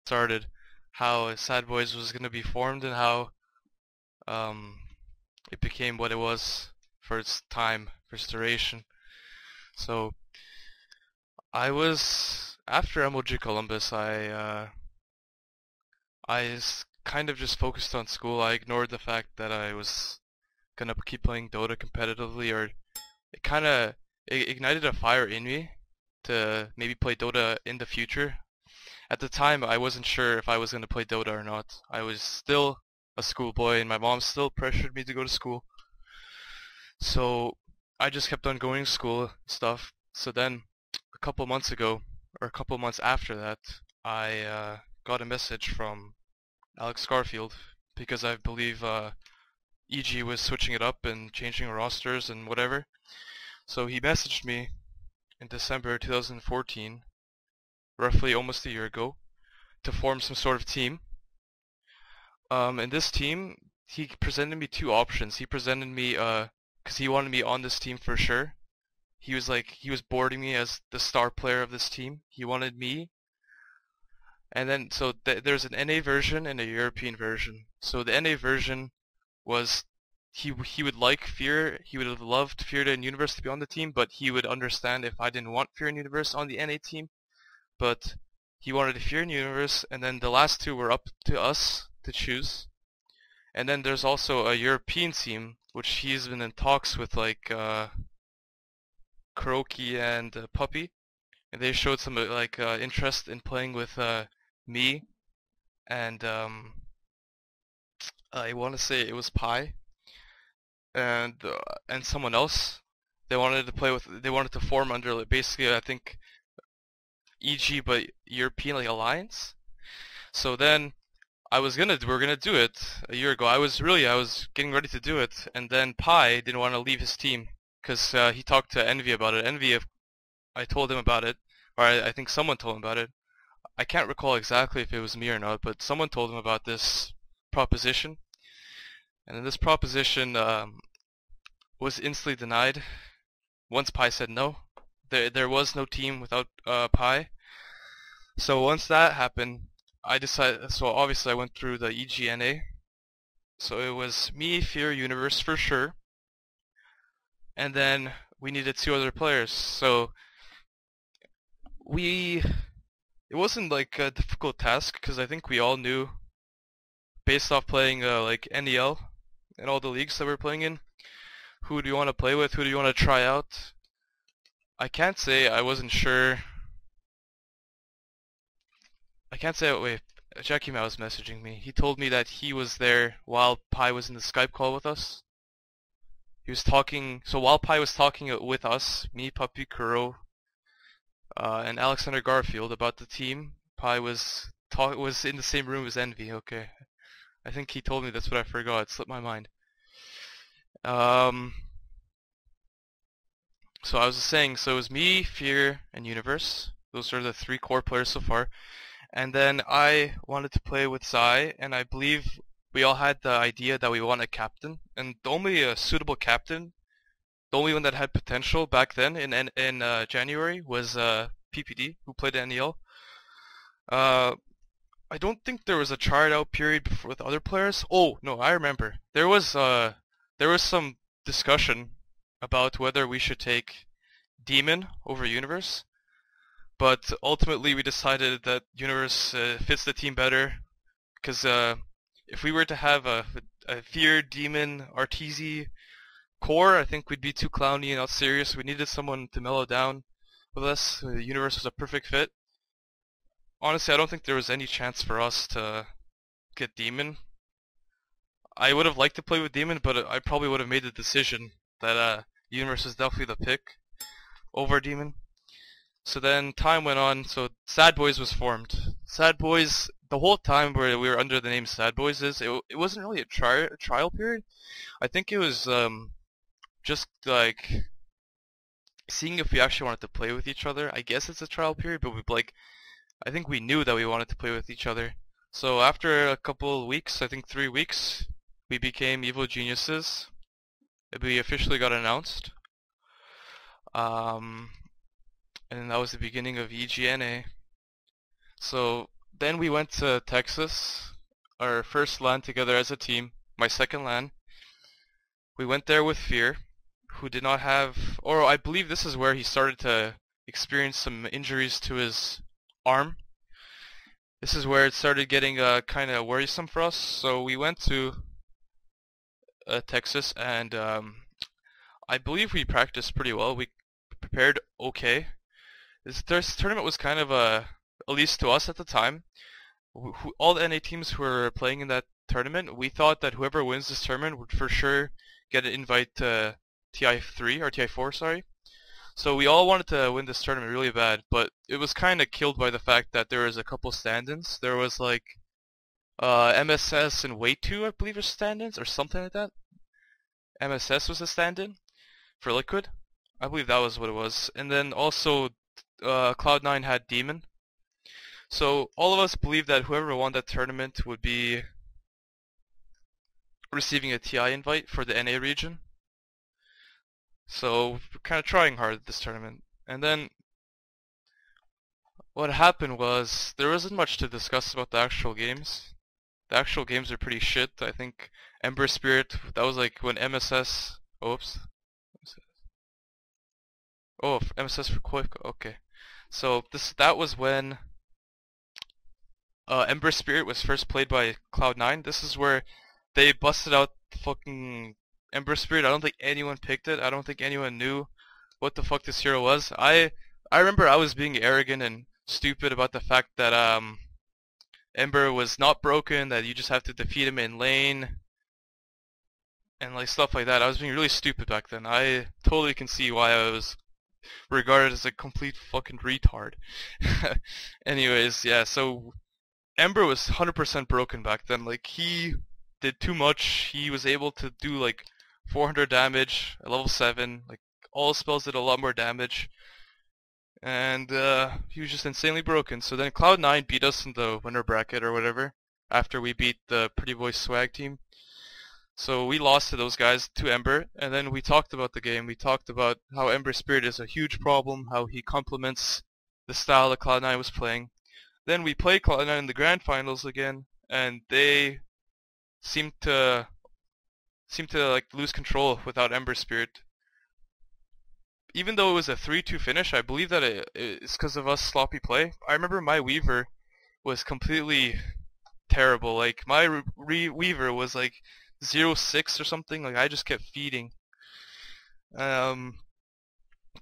started, how Sad Boys was gonna be formed, and how um, it became what it was for its time, for its duration. So I was after MLG Columbus, kind of just focused on school. I ignored the fact that I was gonna keep playing Dota competitively, or it kind of ignited a fire in me to maybe play Dota in the future. At the time, I wasn't sure if I was gonna play Dota or not. I was still a schoolboy, and my mom still pressured me to go to school. So I just kept on going to school stuff. So then a couple months ago, or a couple months after that, I got a message from Alex Garfield because I believe EG was switching it up and changing rosters and whatever. So he messaged me in December 2014, roughly almost a year ago, to form some sort of team. And this team, he presented me two options. He presented me, because he wanted me on this team for sure. He was boarding me as the star player of this team. He wanted me. And then, so there's an NA version and a European version. So the NA version was he would like Fear, he would have loved Fear and Universe to be on the team, but he would understand if I didn't want Fear and Universe on the NA team. But he wanted Fear and Universe, and then the last two were up to us to choose. And then there's also a European team, which he's been in talks with, like Kuroki and Puppy, and they showed some interest in playing with me and I want to say it was Pi and someone else. They wanted to play with. They wanted to form under basically I think EG but European like alliance. So then we were gonna do it a year ago. I was getting ready to do it, and then Pi didn't want to leave his team because he talked to Envy about it. Envy, I told him about it, or I think someone told him about it. I can't recall exactly if it was me or not, but someone told him about this proposition, and then this proposition was instantly denied once Pi said no. There was no team without Pi. So once that happened, I decided. So obviously I went through the EGNA. So it was me, Fear, Universe for sure, and then we needed two other players. So we it wasn't like a difficult task because I think we all knew based off playing like NEL and all the leagues that we're playing in, who do you want to play with, who do you want to try out. I can't say I wasn't sure. I can't say, wait, Jackie Mao was messaging me. He told me that he was there while Pi was in the Skype call with us. He was talking, so while Pi was talking with us, me, Puppy, Kuro, and Alexander Garfield about the team, Pi was in the same room as Envy. Okay, I think he told me that's what I forgot. It slipped my mind. So I was saying, so it was me, Fear, and Universe. Those are the three core players so far. And then I wanted to play with Zai, and I believe we all had the idea that we want a captain. And the only suitable captain, the only one that had potential back then in January was PPD, who played NEL. I don't think there was a tryout period before with other players. Oh no, I remember. There was some discussion about whether we should take Demon over Universe, but ultimately we decided that Universe fits the team better because if we were to have a Fear, Demon, Arteezy core, I think we'd be too clowny and not serious. We needed someone to mellow down with us. Universe was a perfect fit. Honestly, I don't think there was any chance for us to get Demon. I would have liked to play with Demon, but I probably would have made the decision that Universe is definitely the pick over Demon. So then time went on, so Sad Boys was formed. Sad Boys, the whole time where we were under the name Sad Boys, it wasn't really a trial period. I think it was just like seeing if we actually wanted to play with each other. I guess it's a trial period, but I think we knew that we wanted to play with each other. So after a couple of weeks, I think 3 weeks, we became Evil Geniuses. We officially got announced. And that was the beginning of EGNA. So then we went to Texas, our first LAN together as a team, my second LAN. We went there with Fear, who did not have, or I believe this is where he started to experience some injuries to his arm. This is where it started getting kind of worrisome for us. So we went to Texas, and I believe we practiced pretty well. We prepared okay. This tournament was kind of at least to us at the time, all the NA teams who were playing in that tournament, we thought that whoever wins this tournament would for sure get an invite to TI3 or TI4, sorry. So we all wanted to win this tournament really bad, but it was kind of killed by the fact that there was a couple stand-ins. There was like MSS and Way2, I believe, are stand-ins or something like that. MSS was a stand-in for Liquid. I believe that was what it was. And then also Cloud9 had Demon. So all of us believed that whoever won that tournament would be receiving a TI invite for the NA region. So we're kind of trying hard at this tournament. And then what happened was there wasn't much to discuss about the actual games. The actual games are pretty shit. I think Ember Spirit, that was like when MSS, oops. Oh, MSS for Quick, okay. So that was when Ember Spirit was first played by Cloud9. This is where they busted out fucking Ember Spirit. I don't think anyone picked it. I don't think anyone knew what the fuck this hero was. I remember I was being arrogant and stupid about the fact that Ember was not broken, that you just have to defeat him in lane and like stuff like that. I was being really stupid back then. I totally can see why I was regarded as a complete fucking retard. Anyways, yeah, so Ember was 100% broken back then. Like, he did too much. He was able to do like 400 damage at level 7. Like, all his spells did a lot more damage. And he was just insanely broken. So then Cloud9 beat us in the winner bracket or whatever, after we beat the Pretty Boy Swag team. So we lost to those guys, to Ember, and then we talked about the game. We talked about how Ember Spirit is a huge problem, how he complements the style that Cloud9 was playing. Then we played Cloud9 in the grand finals again, and they seemed to like lose control without Ember Spirit. Even though it was a 3-2 finish, I believe that it's because of us sloppy play. I remember my Weaver was completely terrible. Like, my Weaver was like 0-6 or something. Like, I just kept feeding. To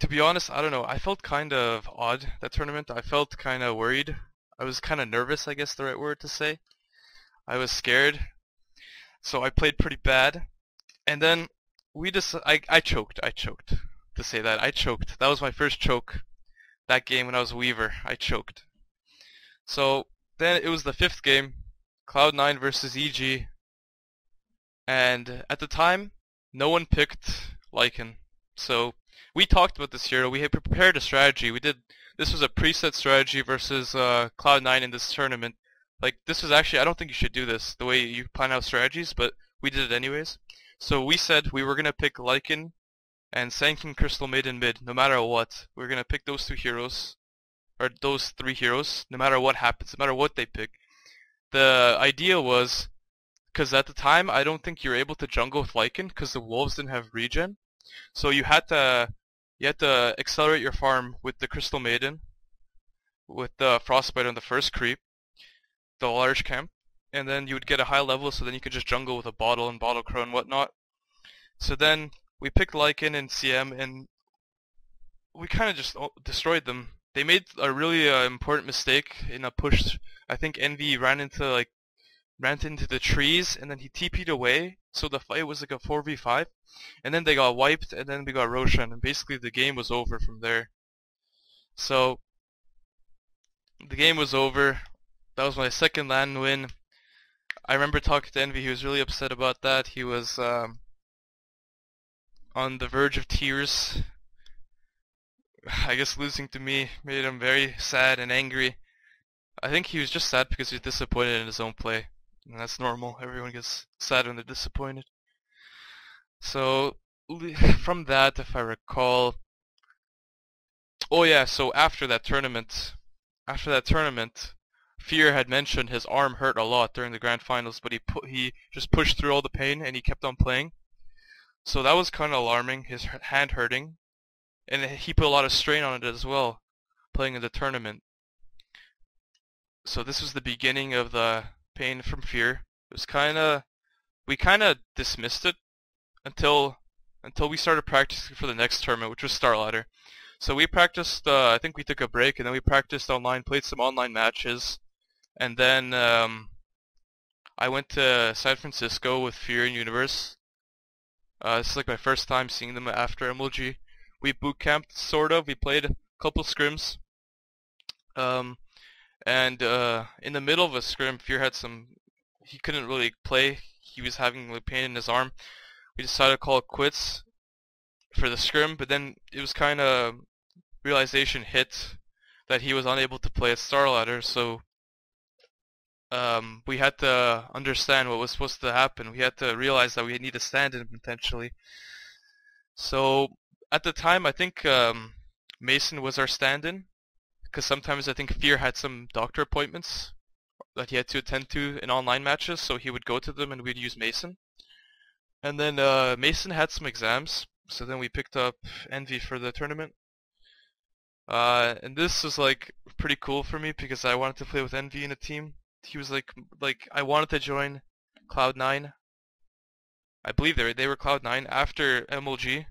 be honest, I don't know. I felt kind of odd that tournament. I felt kind of worried. I was kind of nervous, I guess the right word to say. I was scared. So I played pretty bad. And then I choked. To say that. I choked. That was my first choke. That game when I was a Weaver. I choked. So then it was the 5th game. Cloud9 versus EG. And at the time, no one picked Lycan. So we talked about this hero. We had prepared a strategy. This was a preset strategy versus Cloud9 in this tournament. Like, this was actually, I don't think you should do this, the way you plan out strategies, but we did it anyways. So we said we were going to pick Lycan and Sankin Crystal Maiden mid, no matter what. We were going to pick those 2 heroes, or those 3 heroes, no matter what happens, no matter what they pick. The idea was, because at the time, I don't think you were able to jungle with Lycan, because the wolves didn't have regen. So you had to accelerate your farm with the Crystal Maiden, with the Frostbite on the first creep, the large camp, and then you would get a high level, so then you could just jungle with a bottle and bottle crow and whatnot. So then we picked Lycan and CM, and we kind of just destroyed them. They made a really important mistake in a push. I think Envy ran into the trees, and then he TP'd away, so the fight was like a 4v5, and then they got wiped, and then we got Roshan, and basically the game was over from there. So the game was over. That was my second LAN win. I remember talking to Envy. He was really upset about that. He was on the verge of tears. I guess losing to me made him very sad and angry. I think he was just sad because he was disappointed in his own play. And that's normal. Everyone gets sad when they're disappointed. So from that, if I recall, oh yeah, so after that tournament, Fear had mentioned his arm hurt a lot during the grand finals, but he just pushed through all the pain and he kept on playing. So that was kind of alarming, his hand hurting, and he put a lot of strain on it as well, playing in the tournament. So this was the beginning of the pain from Fear. It was we kind of dismissed it until we started practicing for the next tournament, which was Starladder. So we practiced, I think we took a break, and then we practiced online, played some online matches, and then I went to San Francisco with Fear and Universe. This is like my first time seeing them after MLG. We boot camped, sort of. We played a couple scrims. And in the middle of a scrim, Fear had he couldn't really play. He was having like pain in his arm. We decided to call it quits for the scrim, but then it was kind of realization hit that he was unable to play at Starladder, so we had to understand what was supposed to happen. We had to realize that we need a stand-in potentially. So at the time, I think Mason was our stand-in, because sometimes I think Fear had some doctor appointments that he had to attend to in online matches, so he would go to them and we'd use Mason. And then Mason had some exams, so then we picked up Envy for the tournament. And this was like pretty cool for me because I wanted to play with Envy in a team. He was like I wanted to join Cloud9. I believe they were Cloud9 after MLG,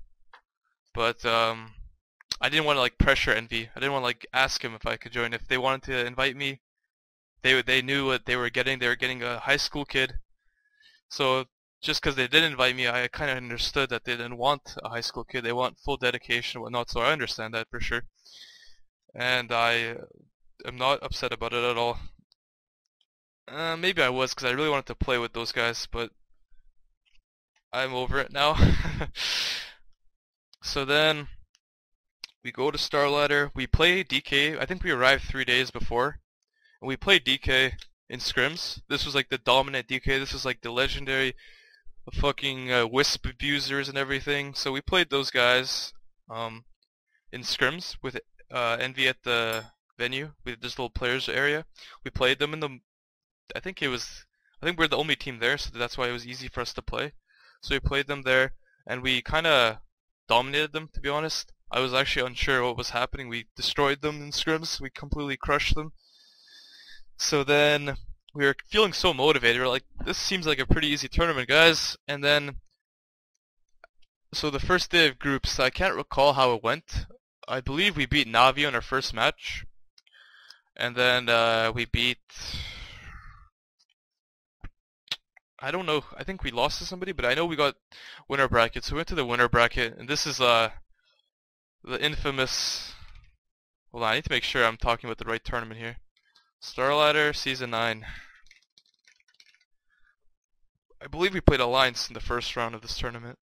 but I didn't want to like pressure Envy. I didn't want to like ask him if I could join. If they wanted to invite me, they knew what they were getting. They were getting a high school kid. So just because they did invite me, I kind of understood that they didn't want a high school kid. They want full dedication and whatnot. So I understand that for sure. And I am not upset about it at all. Maybe I was because I really wanted to play with those guys, but I'm over it now. So then we go to Starladder. We play DK. I think we arrived 3 days before. And we played DK in scrims. This was like the dominant DK. This was like the legendary fucking Wisp abusers and everything. So we played those guys in scrims with Envy at the venue with this little players area. We played them in the I think we're the only team there, so that's why it was easy for us to play. So we played them there, and we kind of dominated them, to be honest. I was actually unsure what was happening. We destroyed them in scrims. We completely crushed them. So then we were feeling so motivated. We were like, this seems like a pretty easy tournament, guys. And then, so the first day of groups, I can't recall how it went. I believe we beat Navi on our first match. And then we beat... I don't know, I think we lost to somebody, but I know we got winner bracket. So we went to the winner bracket, and this is the infamous... Hold on, I need to make sure I'm talking about the right tournament here. Starladder Season 9. I believe we played Alliance in the first round of this tournament.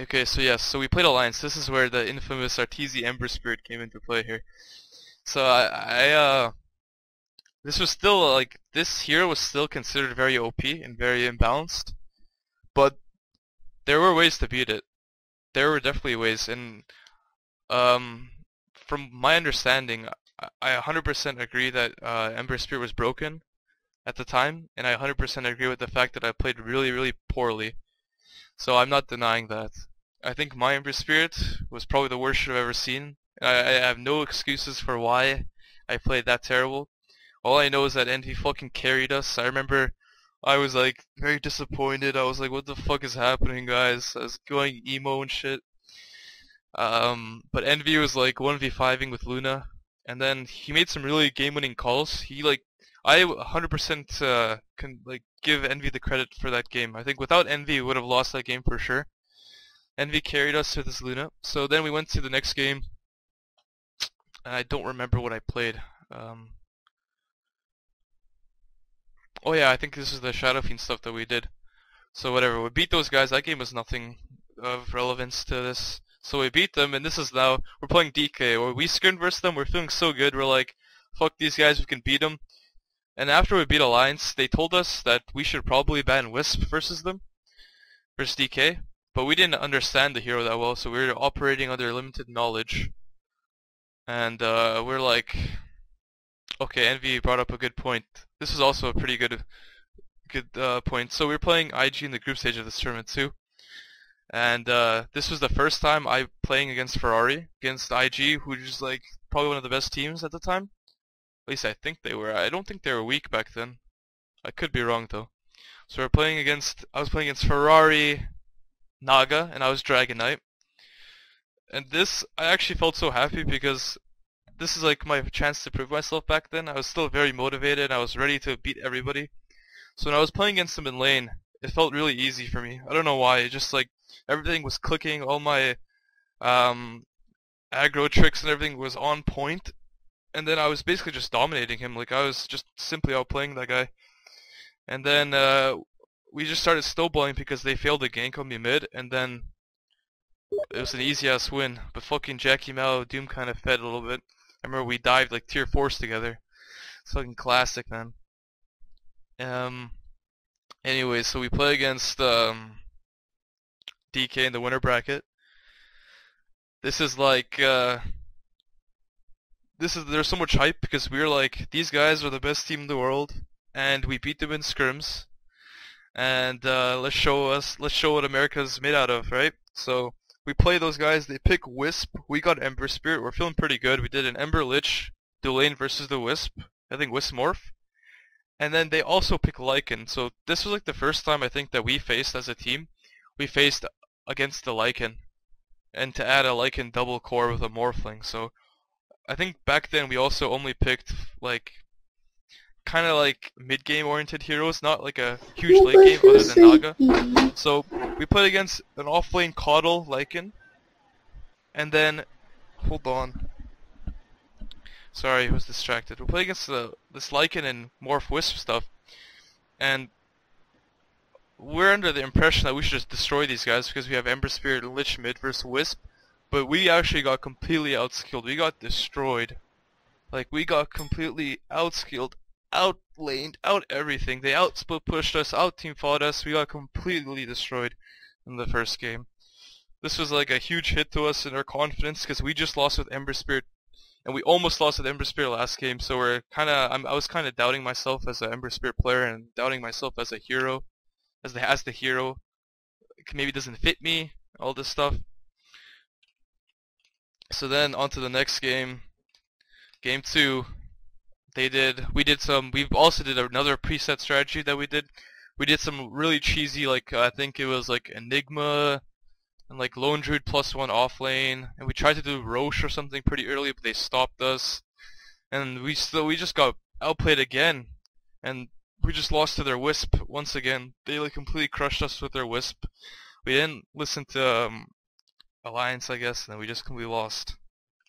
Okay, so yes, so we played Alliance. This is where the infamous Arteezy Ember Spirit came into play here. So this was still like, this hero was still considered very OP and very imbalanced, but there were ways to beat it. There were definitely ways, and from my understanding, I 100% agree that Ember Spirit was broken at the time, and I 100% agree with the fact that I played really, really poorly. So I'm not denying that. I think my Ember Spirit was probably the worst shit I've ever seen. I have no excuses for why I played that terrible. All I know is that Envy fucking carried us. I remember I was like very disappointed. I was like, what the fuck is happening, guys? I was going emo and shit. But Envy was like 1v5ing with Luna, and then he made some really game-winning calls. I 100% can like give Envy the credit for that game. I think without Envy, we would have lost that game for sure. Envy carried us with his Luna. So then we went to the next game, and I don't remember what I played. Oh yeah, I think this is the Shadow Fiend stuff that we did. So whatever, we beat those guys. That game was nothing of relevance to this. So we beat them, and this is now, we're playing DK, or we scrimmed versus them. We're feeling so good. We're like, fuck these guys, we can beat them. And after we beat Alliance, they told us that we should probably ban Wisp versus them, versus DK. but we didn't understand the hero that well, so we were operating under limited knowledge. And we're like, okay, Envy brought up a good point. This was also a pretty good point. So we were playing IG in the group stage of this tournament too. And this was the first time I playing against Ferrari, against IG, who was like probably one of the best teams at the time. At least I think they were. I don't think they were weak back then. I could be wrong though. So I was playing against Ferrari, Naga, and I was Dragon Knight. And this, I actually felt so happy because this is like my chance to prove myself back then. I was still very motivated. I was ready to beat everybody. So when I was playing against them in lane, it felt really easy for me. I don't know why. It just like everything was clicking. All my aggro tricks and everything was on point. And then I was basically just dominating him. Like I was just simply outplaying that guy. And then we just started snowballing because they failed to gank on me mid. And then it was an easy ass win. But fucking Jackie Mao Doom kind of fed a little bit. I remember we dived like tier 4s together. It's fucking classic, man. Anyway, so we play against DK in the winner bracket. This is like there's so much hype because we're like, these guys are the best team in the world, and we beat them in scrims, and let's show what America's made out of, right? So we play those guys. They pick Wisp. We got Ember Spirit. We're feeling pretty good. We did an Ember Lich dual lane versus the Wisp. I think Wisp morph. And then they also pick Lycan. So this was like the first time I think that we faced as a team. We faced against the Lycan. And to add a Lycan double core with a Morphling. So I think back then we also only picked like kind of like mid-game oriented heroes, not like a huge late game other than Naga. So we played against an off-lane Coddle Lycan. And then, hold on. Sorry, I was distracted. We played against this Lycan and Morph Wisp stuff. And we're under the impression that we should just destroy these guys because we have Ember Spirit and Lich mid versus Wisp. But we actually got completely outskilled. We got destroyed. Like, we got completely outskilled, outlaned, out everything. They outsplit pushed us, out team fought us. We got completely destroyed in the first game. This was like a huge hit to us in our confidence because we just lost with Ember Spirit. And we almost lost with Ember Spirit last game, so I was kind of doubting myself as an Ember Spirit player and doubting myself as a hero, as the hero. Maybe doesn't fit me, all this stuff. So then on to the next game, game 2. We also did another preset strategy that we did. We did some really cheesy, like I think it was like Enigma and like Lone Druid +1 off lane, and we tried to do Roche or something pretty early, but they stopped us, and we just got outplayed again, and we just lost to their Wisp once again. They like completely crushed us with their Wisp. We didn't listen to Alliance, I guess, and then we just completely lost.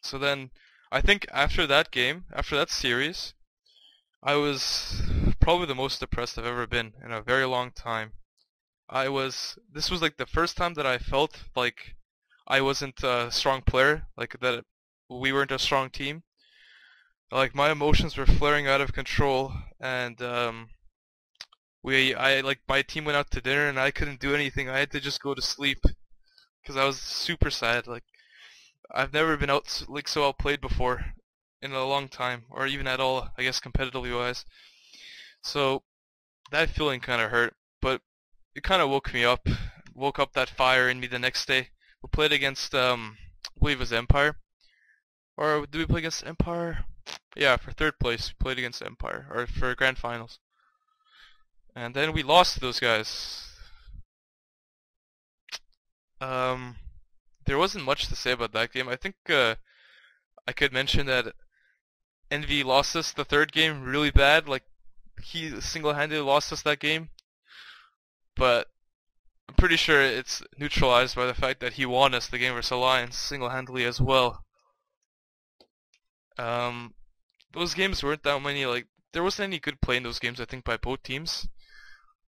So then, I think after that game, after that series, I was probably the most depressed I've ever been in a very long time. This was like the first time that I felt like I wasn't a strong player, like that we weren't a strong team. Like my emotions were flaring out of control, and my team went out to dinner and I couldn't do anything. I had to just go to sleep because I was super sad. Like I've never been so outplayed before in a long time, or even at all, I guess competitively wise. So that feeling kind of hurt, but it kind of woke up that fire in me the next day. We played against, I believe it was Empire. Or did we play against Empire? Yeah, for third place, we played against Empire, or for grand finals. And then we lost to those guys. There wasn't much to say about that game. I think I could mention that Envy lost us the third game really bad. Like, he single-handedly lost us that game. But I'm pretty sure it's neutralized by the fact that he won us the game versus Alliance single-handedly as well. Those games weren't that many, like, there wasn't any good play in those games, I think, by both teams.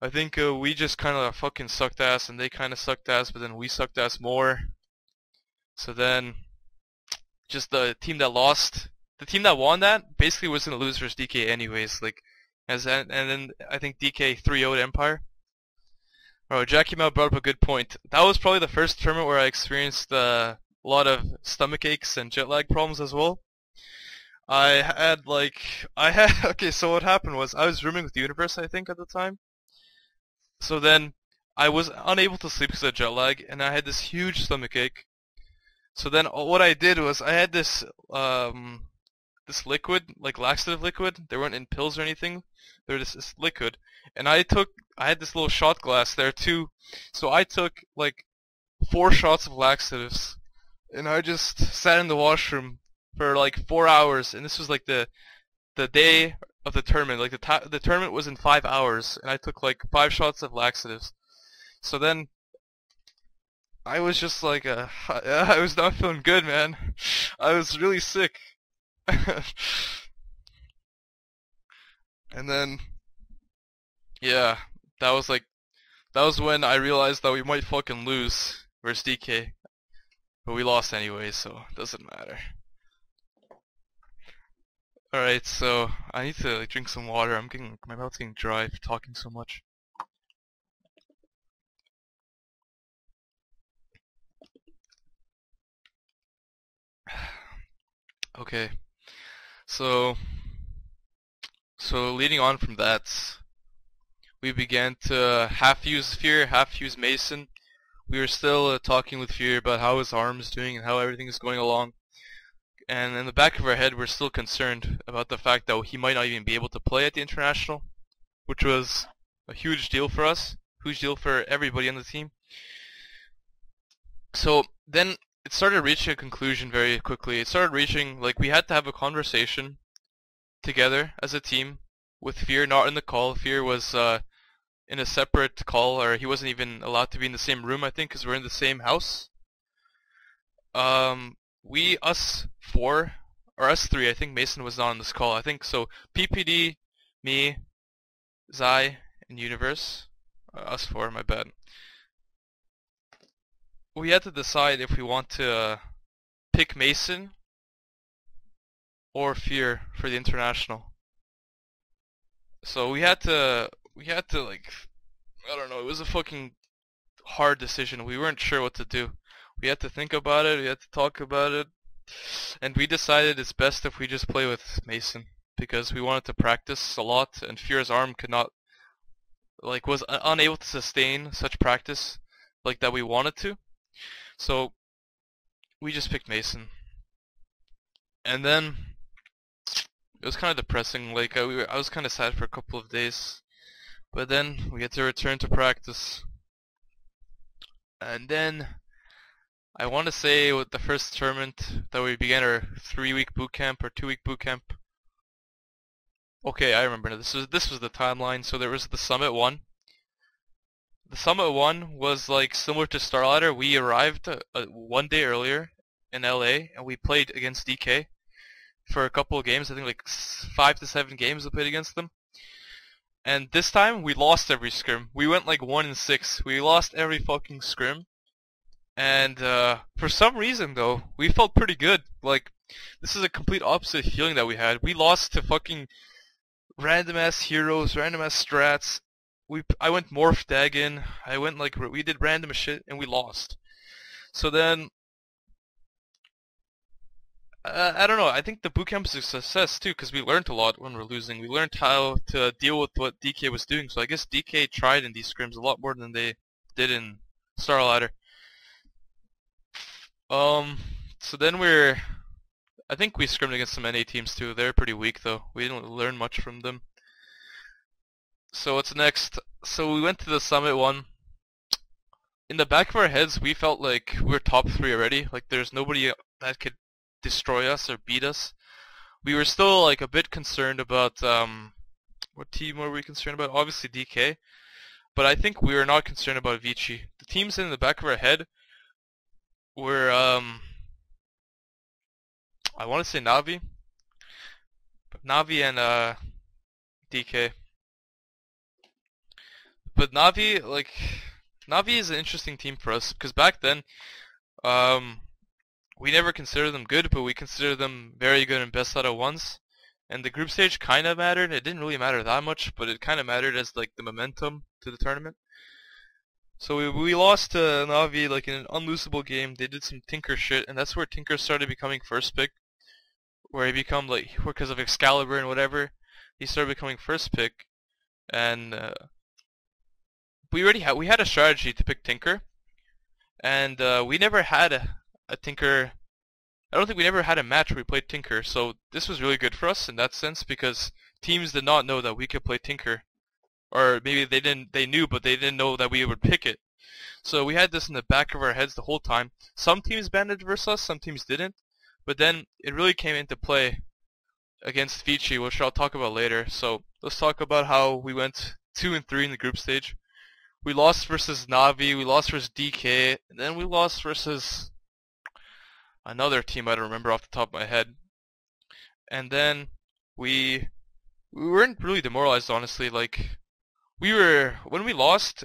I think we just kind of fucking sucked ass, and they kind of sucked ass, but then we sucked ass more. So then, just the team that won that basically was gonna lose versus DK anyways. Like, and then I think DK 3-0'd Empire. Oh, Jackie Mao brought up a good point. That was probably the first tournament where I experienced a lot of stomach aches and jet lag problems as well. Okay, so what happened was I was rooming with Universe, I think, at the time. So then I was unable to sleep because of jet lag, and I had this huge stomach ache. So then what I did was I had this liquid, like laxative liquid. They weren't in pills or anything. They were this liquid, and I had this little shot glass there too. So I took like 4 shots of laxatives, and I just sat in the washroom for like 4 hours. And this was like the day of the tournament. Like the tournament was in 5 hours, and I took like 5 shots of laxatives. So then I was just like I was not feeling good, man. I was really sick. And then yeah, that was like that was when I realized that we might fucking lose versus DK, but we lost anyway, so it doesn't matter. All right, so I need to like drink some water. My mouth's getting dry for talking so much. Okay, so leading on from that, we began to half use Fear, half use Mason. We were still talking with Fear about how his arm is doing and how everything is going along. And in the back of our head, we're still concerned about the fact that he might not even be able to play at the International, which was a huge deal for us, huge deal for everybody on the team. So then it started reaching a conclusion very quickly. It started reaching, like, we had to have a conversation together as a team with Fear not in the call. Fear was in a separate call, or he wasn't even allowed to be in the same room, I think, because we're in the same house. Us four, or us three, I think Mason was not on this call. I think so. PPD, me, Zai, and Universe. Us four, my bad. We had to decide if we want to pick Mason or Fear for the International. So we had to like, I don't know, it was a fucking hard decision. We weren't sure what to do. We had to think about it, we had to talk about it, and we decided it's best if we just play with Mason, because we wanted to practice a lot, and Fear's arm could not, like, was unable to sustain such practice like that we wanted to. So we just picked Mason. And then it was kind of depressing. Like I was kind of sad for a couple of days, but then we had to return to practice. And then I want to say with the first tournament that we began our 3-week boot camp or 2-week boot camp. Okay, I remember. This was the timeline. So there was the Summit 1. The Summit 1 was like similar to Starladder. We arrived 1 day earlier in LA, and we played against DK for a couple of games. I think like 5 to 7 games we played against them. And this time we lost every scrim. We went like 1-6. We lost every fucking scrim. And for some reason though, we felt pretty good. Like, this is a complete opposite feeling that we had. We lost to fucking random ass heroes, random ass strats. I went Morph Dagon. I went like, we did random shit and we lost. So then, I don't know. I think the bootcamp is a success too, because we learned a lot when we're losing. We learned how to deal with what DK was doing. So I guess DK tried in these scrims a lot more than they did in Starladder. So then I think we scrimmed against some NA teams too. They're pretty weak though. We didn't learn much from them. So what's next? So we went to the Summit 1. In the back of our heads, we felt like we were top 3 already. Like there's nobody that could destroy us or beat us. We were still like a bit concerned about what team were we concerned about? Obviously DK, but I think we were not concerned about Vici. The teams in the back of our head were I want to say Navi and DK. But Navi is an interesting team for us, because back then we never considered them good, but we considered them very good in best out of ones. And the group stage kind of mattered. It didn't really matter that much, but it kind of mattered as like the momentum to the tournament. So we lost to Navi like in an unlosable game. They did some Tinker shit, and that's where Tinker started becoming first pick. Where he become like because of Excalibur and whatever, he started becoming first pick. And we had a strategy to pick Tinker, and we never had a Tinker. I don't think we never had a match where we played Tinker, so this was really good for us in that sense because teams did not know that we could play Tinker, or maybe they knew but they didn't know that we would pick it. So we had this in the back of our heads the whole time. Some teams banded versus us, some teams didn't, but then it really came into play against Vici, which I'll talk about later. So let's talk about how we went 2-3 in the group stage. We lost versus Navi, we lost versus DK, and then we lost versus another team I don't remember off the top of my head. And then we weren't really demoralized, honestly. Like when we lost,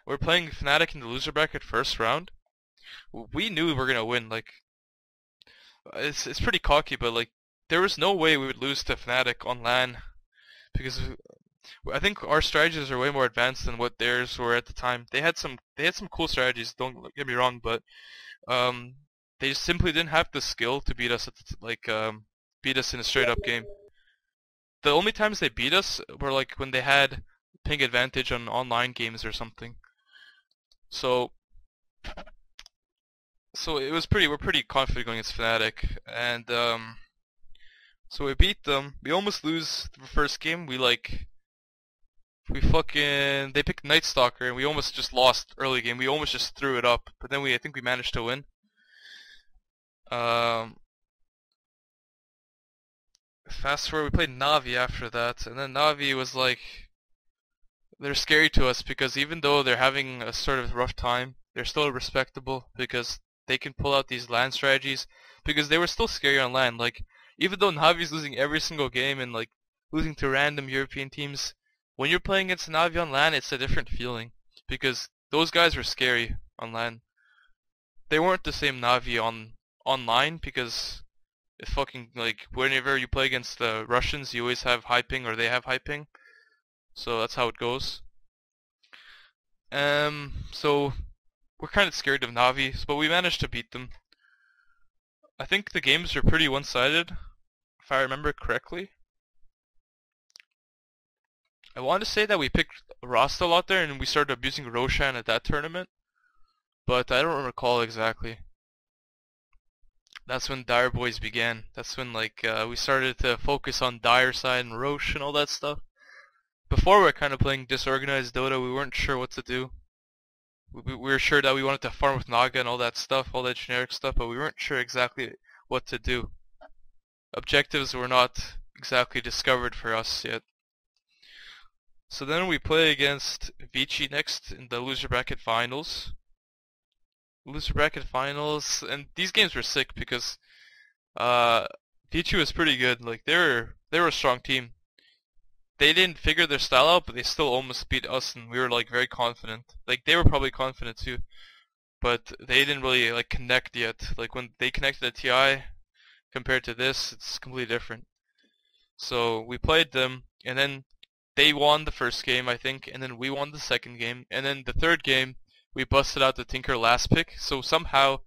we were playing Fnatic in the loser bracket first round. We knew we were gonna win. Like it's pretty cocky, but like there was no way we would lose to Fnatic on LAN because I think our strategies are way more advanced than what theirs were at the time. They had some cool strategies. Don't get me wrong, but they just simply didn't have the skill to beat us beat us in a straight up game. The only times they beat us were like when they had ping advantage on online games or something. So we're pretty confident going against Fnatic, and so we beat them. We almost lose the first game. They picked Night Stalker and we almost just lost early game. We almost just threw it up, but then I think we managed to win. Fast forward, we played Navi after that, and then Navi was like, they're scary to us because even though they're having a sort of rough time, they're still respectable because they can pull out these LAN strategies because they were still scary on LAN. Like, even though Navi's losing every single game and like losing to random European teams, when you're playing against Navi on LAN, it's a different feeling because those guys were scary on LAN. They weren't the same Navi online because it's fucking like whenever you play against the Russians, you always have high ping or they have high ping. So that's how it goes. So we're kind of scared of Navi, but we managed to beat them. I think the games are pretty one-sided, if I remember correctly. I want to say that we picked Rasta a lot there and we started abusing Roshan at that tournament, but I don't recall exactly. That's when Dire Boys began. That's when like we started to focus on Dire side and Roche and all that stuff. Before we were kind of playing disorganized Dota, we weren't sure what to do. We were sure that we wanted to farm with Naga and all that stuff, all that generic stuff, but we weren't sure exactly what to do. Objectives were not exactly discovered for us yet. So then we play against Vici next in the loser bracket finals. Loser bracket finals, and these games were sick because Vici was pretty good. Like they were a strong team. They didn't figure their style out, but they still almost beat us, and we were like very confident. Like they were probably confident too, but they didn't really like connect yet. Like when they connected at TI compared to this, it's completely different. So we played them, and then they won the first game, I think, and then we won the second game, and then the third game we busted out the Tinker last pick. So somehow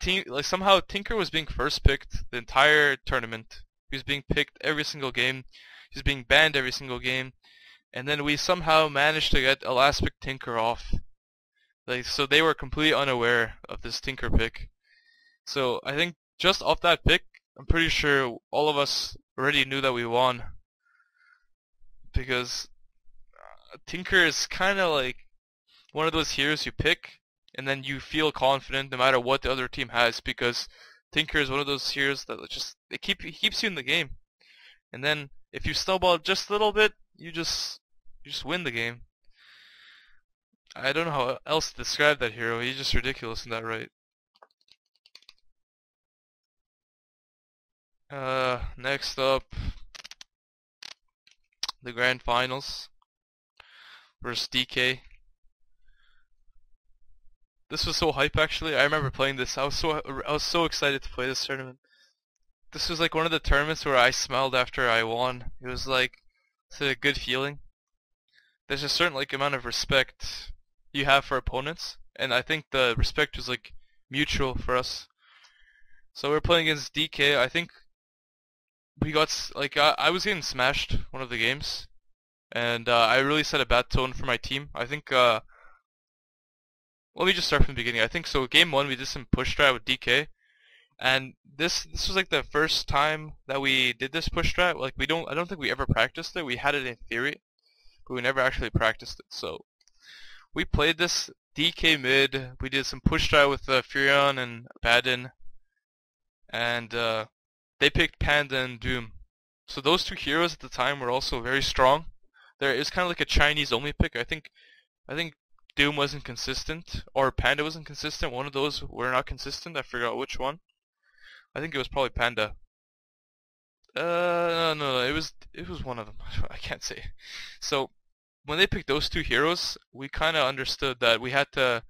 Tinker was being first picked the entire tournament. He was being picked every single game. He's being banned every single game, and then we somehow managed to get a last pick Tinker off. Like so, they were completely unaware of this Tinker pick. So I think just off that pick, I'm pretty sure all of us already knew that we won, because Tinker is kind of like one of those heroes you pick, and then you feel confident no matter what the other team has, because Tinker is one of those heroes that just keeps you in the game, and then if you snowball just a little bit, you just win the game. I don't know how else to describe that hero. He's just ridiculous in that right. Next up, the grand finals versus DK. This was so hype actually. I remember playing this. I was so excited to play this tournament. This was like one of the tournaments where I smiled after I won. It was like, it's a good feeling. There's a certain like amount of respect you have for opponents, and I think the respect was like mutual for us. So we were playing against DK. I think we got like I was getting smashed one of the games, and I really set a bad tone for my team. I think let me just start from the beginning. I think so. Game one we did some push strat with DK, and this was like the first time that we did this push strat. Like I don't think we ever practiced it. We had it in theory, but we never actually practiced it. So we played this DK mid. We did some push strat with Furion and Badin, and they picked Panda and Doom. So those two heroes at the time were also very strong. There is kind of like a Chinese only pick. I think Doom wasn't consistent or Panda wasn't consistent. One of those were not consistent. I forgot which one. I think it was probably Panda. No, it was one of them. I can't say. So when they picked those two heroes, we kind of understood that we had to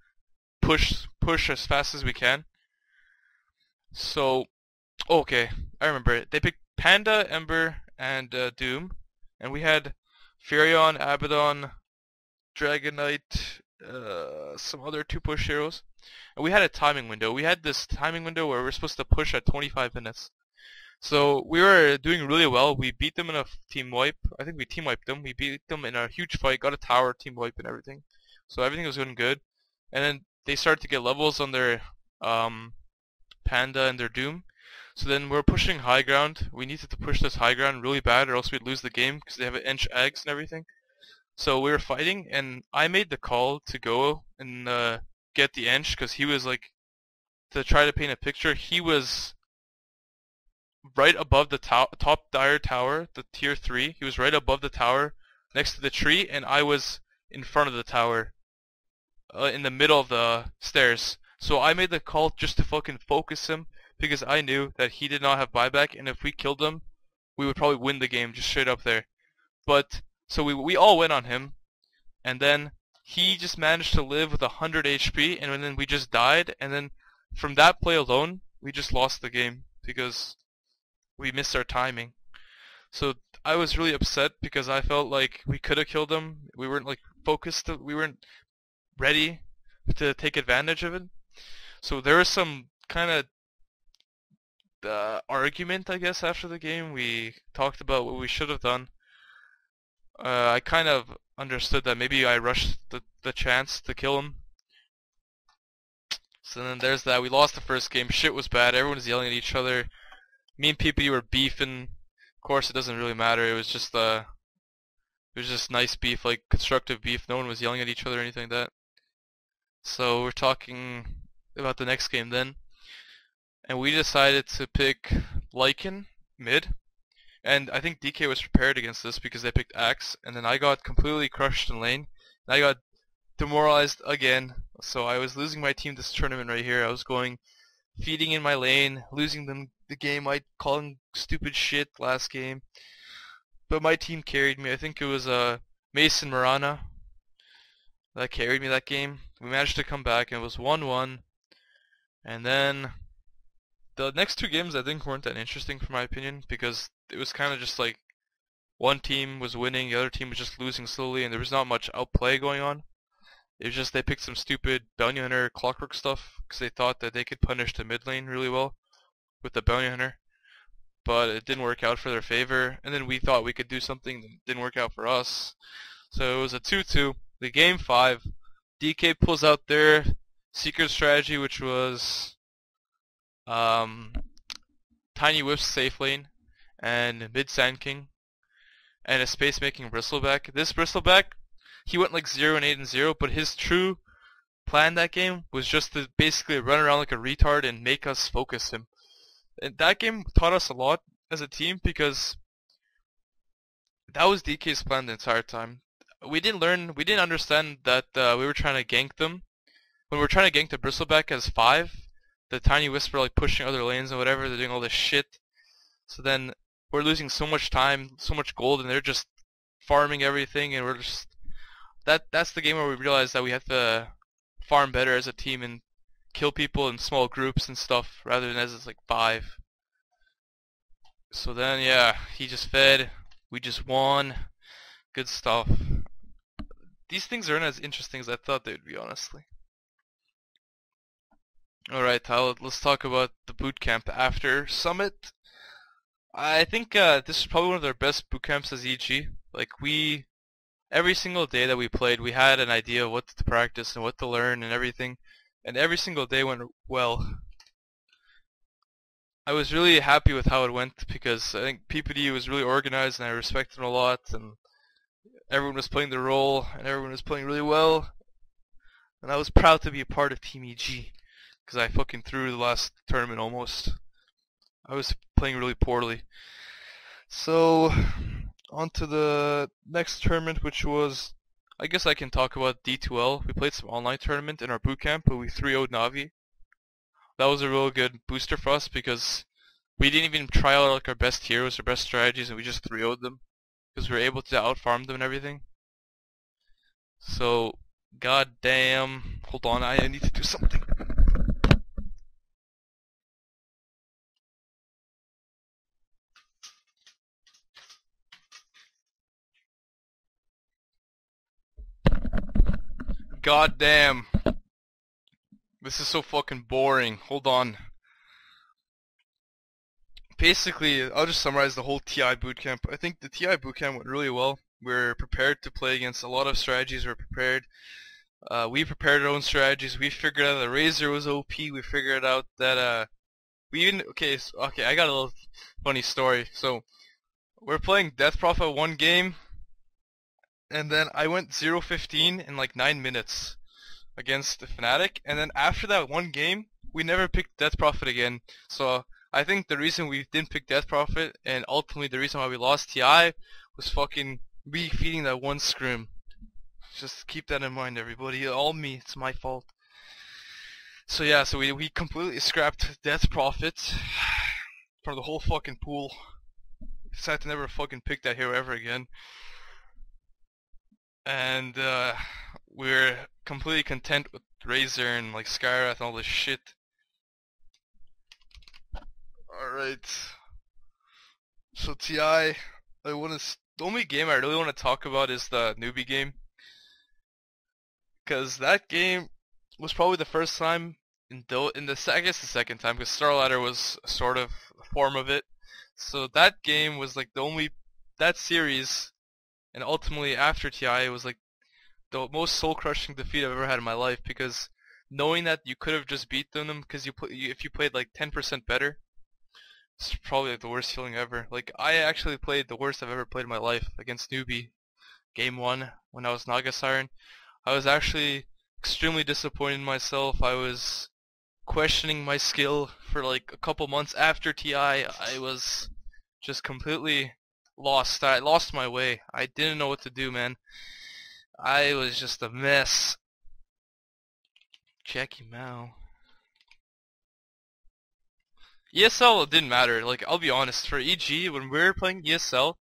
push as fast as we can. So okay, I remember it. They picked Panda, Ember, and Doom, and we had Furion, Abaddon, Dragonite, some other two push heroes. And we had a timing window. We had this timing window where we were supposed to push at 25 minutes. So we were doing really well. We beat them in a team wipe. I think we team wiped them. We beat them in a huge fight, got a tower, team wipe, and everything. So everything was going good. And then they started to get levels on their Panda and their Doom. So then we're pushing high ground. We needed to push this high ground really bad or else we'd lose the game because they have inch eggs and everything. So we were fighting and I made the call to go and get the inch because he was like, to try to paint a picture, he was right above the top dire tower, the tier 3. He was right above the tower next to the tree and I was in front of the tower in the middle of the stairs. So I made the call just to fucking focus him because I knew that he did not have buyback, and if we killed him, we would probably win the game just straight up there. But so we all went on him, and then he just managed to live with 100 HP, and then we just died, and then from that play alone, we just lost the game because we missed our timing. So I was really upset because I felt like we could have killed him. We weren't like focused. We weren't ready to take advantage of it. So there was some kind of argument, I guess, after the game. We talked about what we should have done. I kind of understood that maybe I rushed the chance to kill him. So then there's that. We lost the first game. Shit was bad. Everyone was yelling at each other. Me and PP were beefing. Of course, it doesn't really matter. It was just nice beef, like constructive beef. No one was yelling at each other or anything like that. So we're talking about the next game then. And we decided to pick Lycan mid. And I think DK was prepared against this because they picked Axe. And then I got completely crushed in lane. And I got demoralized again. So I was losing my team this tournament right here. I was going feeding in my lane, losing them the game. I calling stupid shit last game. But my team carried me. I think it was Mason Marana that carried me that game. We managed to come back and it was 1-1. And then the next two games I think weren't that interesting for my opinion because it was kind of just like one team was winning, the other team was just losing slowly, and there was not much outplay going on. It was just they picked some stupid bounty hunter clockwork stuff because they thought that they could punish the mid lane really well with the bounty hunter, but it didn't work out for their favor. And then we thought we could do something that didn't work out for us. So it was a 2-2. The game 5, DK pulls out their secret strategy, which was Tiny Whip's safe lane and mid Sand King and a space making Bristleback. This Bristleback, he went like 0 and 8 and 0, but his true plan that game was just to basically run around like a retard and make us focus him. And that game taught us a lot as a team because that was DK's plan the entire time. We didn't understand that we were trying to gank them. When we were trying to gank the Bristleback as 5, the Tiny Wisp were like pushing other lanes and whatever, they're doing all this shit. So then we're losing so much time, so much gold, and they're just farming everything, and we're just that's the game where we realized that we have to farm better as a team and kill people in small groups and stuff rather than as like 5. So then yeah, he just fed, we just won. Good stuff. these things aren't as interesting as I thought they would be, honestly. Alright, Tyler, let's talk about the boot camp after Summit. I think this is probably one of their best boot camps as EG. Like, every single day that we played, we had an idea of what to practice and what to learn and everything. And every single day went well. I was really happy with how it went because I think PPD was really organized and I respected them a lot, and everyone was playing their role and everyone was playing really well. And I was proud to be a part of Team EG because I fucking threw the last tournament almost. I was playing really poorly. So, on to the next tournament, which was, I guess I can talk about D2L. We played some online tournament in our boot camp, but we 3-0'd Navi. That was a real good booster for us because we didn't even try out like our best heroes, our best strategies, and we just 3-0'd them because we were able to outfarm them and everything. So, goddamn, hold on, I need to do something. Goddamn. This is so fucking boring. Hold on. Basically, I'll just summarize the whole TI bootcamp. I think the TI bootcamp went really well. We're prepared to play against a lot of strategies. We're prepared. We prepared our own strategies. We figured out that Razor was OP. We figured out that we even okay. I got a little funny story. So we're playing Death Prophet one game, and then I went 0-15 in like 9 minutes against the Fnatic, and then after that one game, we never picked Death Prophet again. So I think the reason we didn't pick Death Prophet, and ultimately the reason why we lost TI, was fucking me feeding that one scrim. Just keep that in mind, everybody. All me. It's my fault. So yeah, so we completely scrapped Death Prophet from the whole fucking pool. Decided to never fucking pick that hero ever again. And we're completely content with Razor and like Skywrath and all this shit. Alright. So TI, the only game I really want to talk about is the newbie game. Because that game was probably the first time I guess the second time, because Starladder was sort of a form of it. So that game was like that series, and ultimately after TI, it was like the most soul-crushing defeat I've ever had in my life, because knowing that you could have just beaten them because if you played like 10% better, it's probably like the worst feeling ever. Like, I actually played the worst I've ever played in my life against Newbie. Game 1, when I was Naga Siren. I was actually extremely disappointed in myself. I was questioning my skill for like a couple months after TI. I was just completely lost. I lost my way. I didn't know what to do, man. I was just a mess. Jackie Mao. ESL didn't matter. Like, I'll be honest, for EG, when we were playing ESL,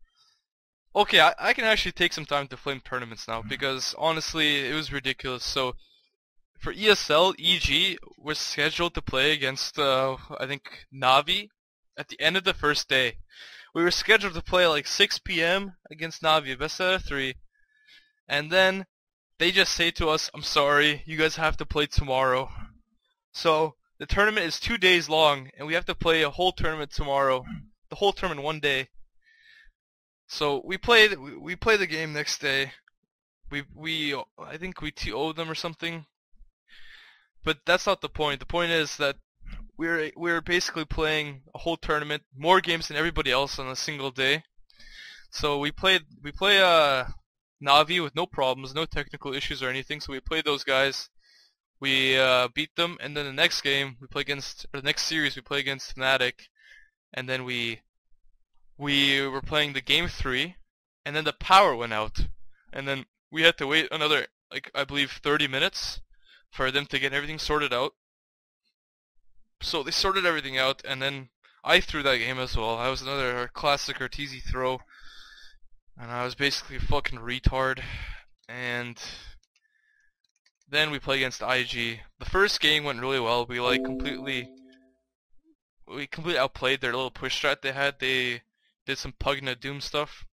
okay, I can actually take some time to flame tournaments now, because honestly, it was ridiculous. So, for ESL, EG was scheduled to play against, I think, Navi at the end of the first day. We were scheduled to play like 6 p.m. against Navi, best out of 3. And then, they just say to us, I'm sorry, you guys have to play tomorrow. So, the tournament is 2 days long, and we have to play a whole tournament tomorrow. The whole tournament one day. So we play the game next day. I think we TO'd them or something. But that's not the point. The point is that we're basically playing a whole tournament, more games than everybody else on a single day. So we play Navi with no problems, no technical issues or anything. So we played those guys. We beat them, and then the next game the next series we play against Fnatic, and then we were playing the game 3, and then the power went out, and then we had to wait another, like, I believe 30 minutes for them to get everything sorted out. So they sorted everything out, and then I threw that game as well. I was another classic Arteezy throw, and I was basically a fucking retard. And then we play against IG. The first game went really well. We completely outplayed their little push strat they had. They did some Pugna Doom stuff,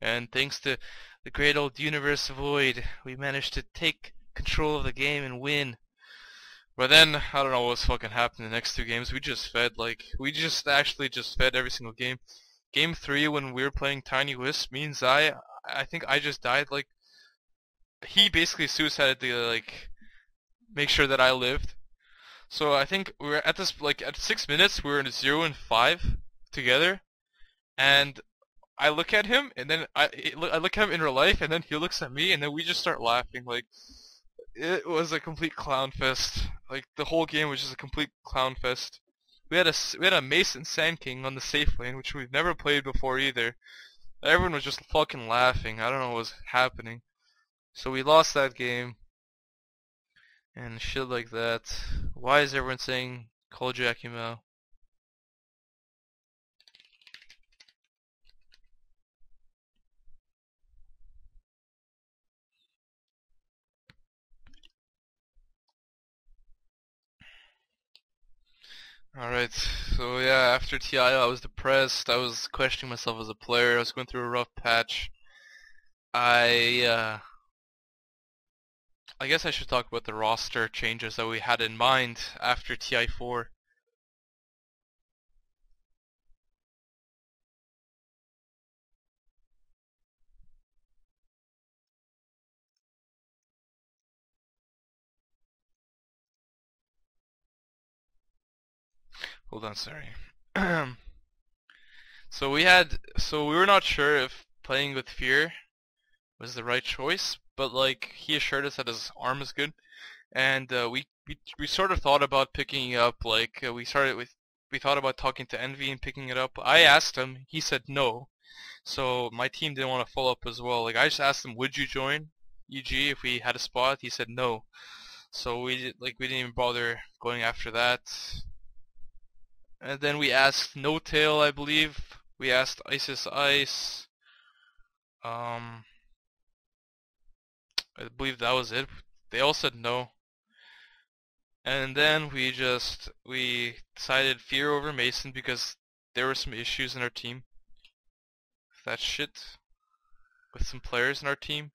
and thanks to the great old universe void. We managed to take control of the game and win. But then, I don't know what was fucking happened the next two games. We just fed, we just actually just fed every single game. Game 3, when we were playing Tiny Wisp, me and Zai, I think I just died, he basically suicided to, make sure that I lived. So I think we were at this, at 6 minutes, we were in 0 and 5 together. And I look at him, and then I look at him in real life, and then he looks at me, and then we just start laughing. It was a complete clown fest. The whole game was just a complete clown fest. We had a Mason Sand King on the safe lane, which we've never played before either. Everyone was just fucking laughing. I don't know what was happening. So we lost that game. And shit like that. Why is everyone saying call Jackie Mao? Alright, so yeah, after TI I was depressed, I was questioning myself as a player, I was going through a rough patch. I guess I should talk about the roster changes that we had in mind after TI4. Hold on, sorry. So we were not sure if playing with Fear was the right choice, but he assured us that his arm is good, and we sort of thought about picking it up. We thought about talking to Envy and picking it up. I asked him, he said no, so my team didn't want to follow up as well. I just asked him, would you join EG if we had a spot? He said no, so we didn't even bother going after that. And then we asked No Tail, I believe. We asked Isis Ice. I believe that was it. They all said no. And then we decided Fear over Mason because there were some issues in our team. That shit. With some players in our team.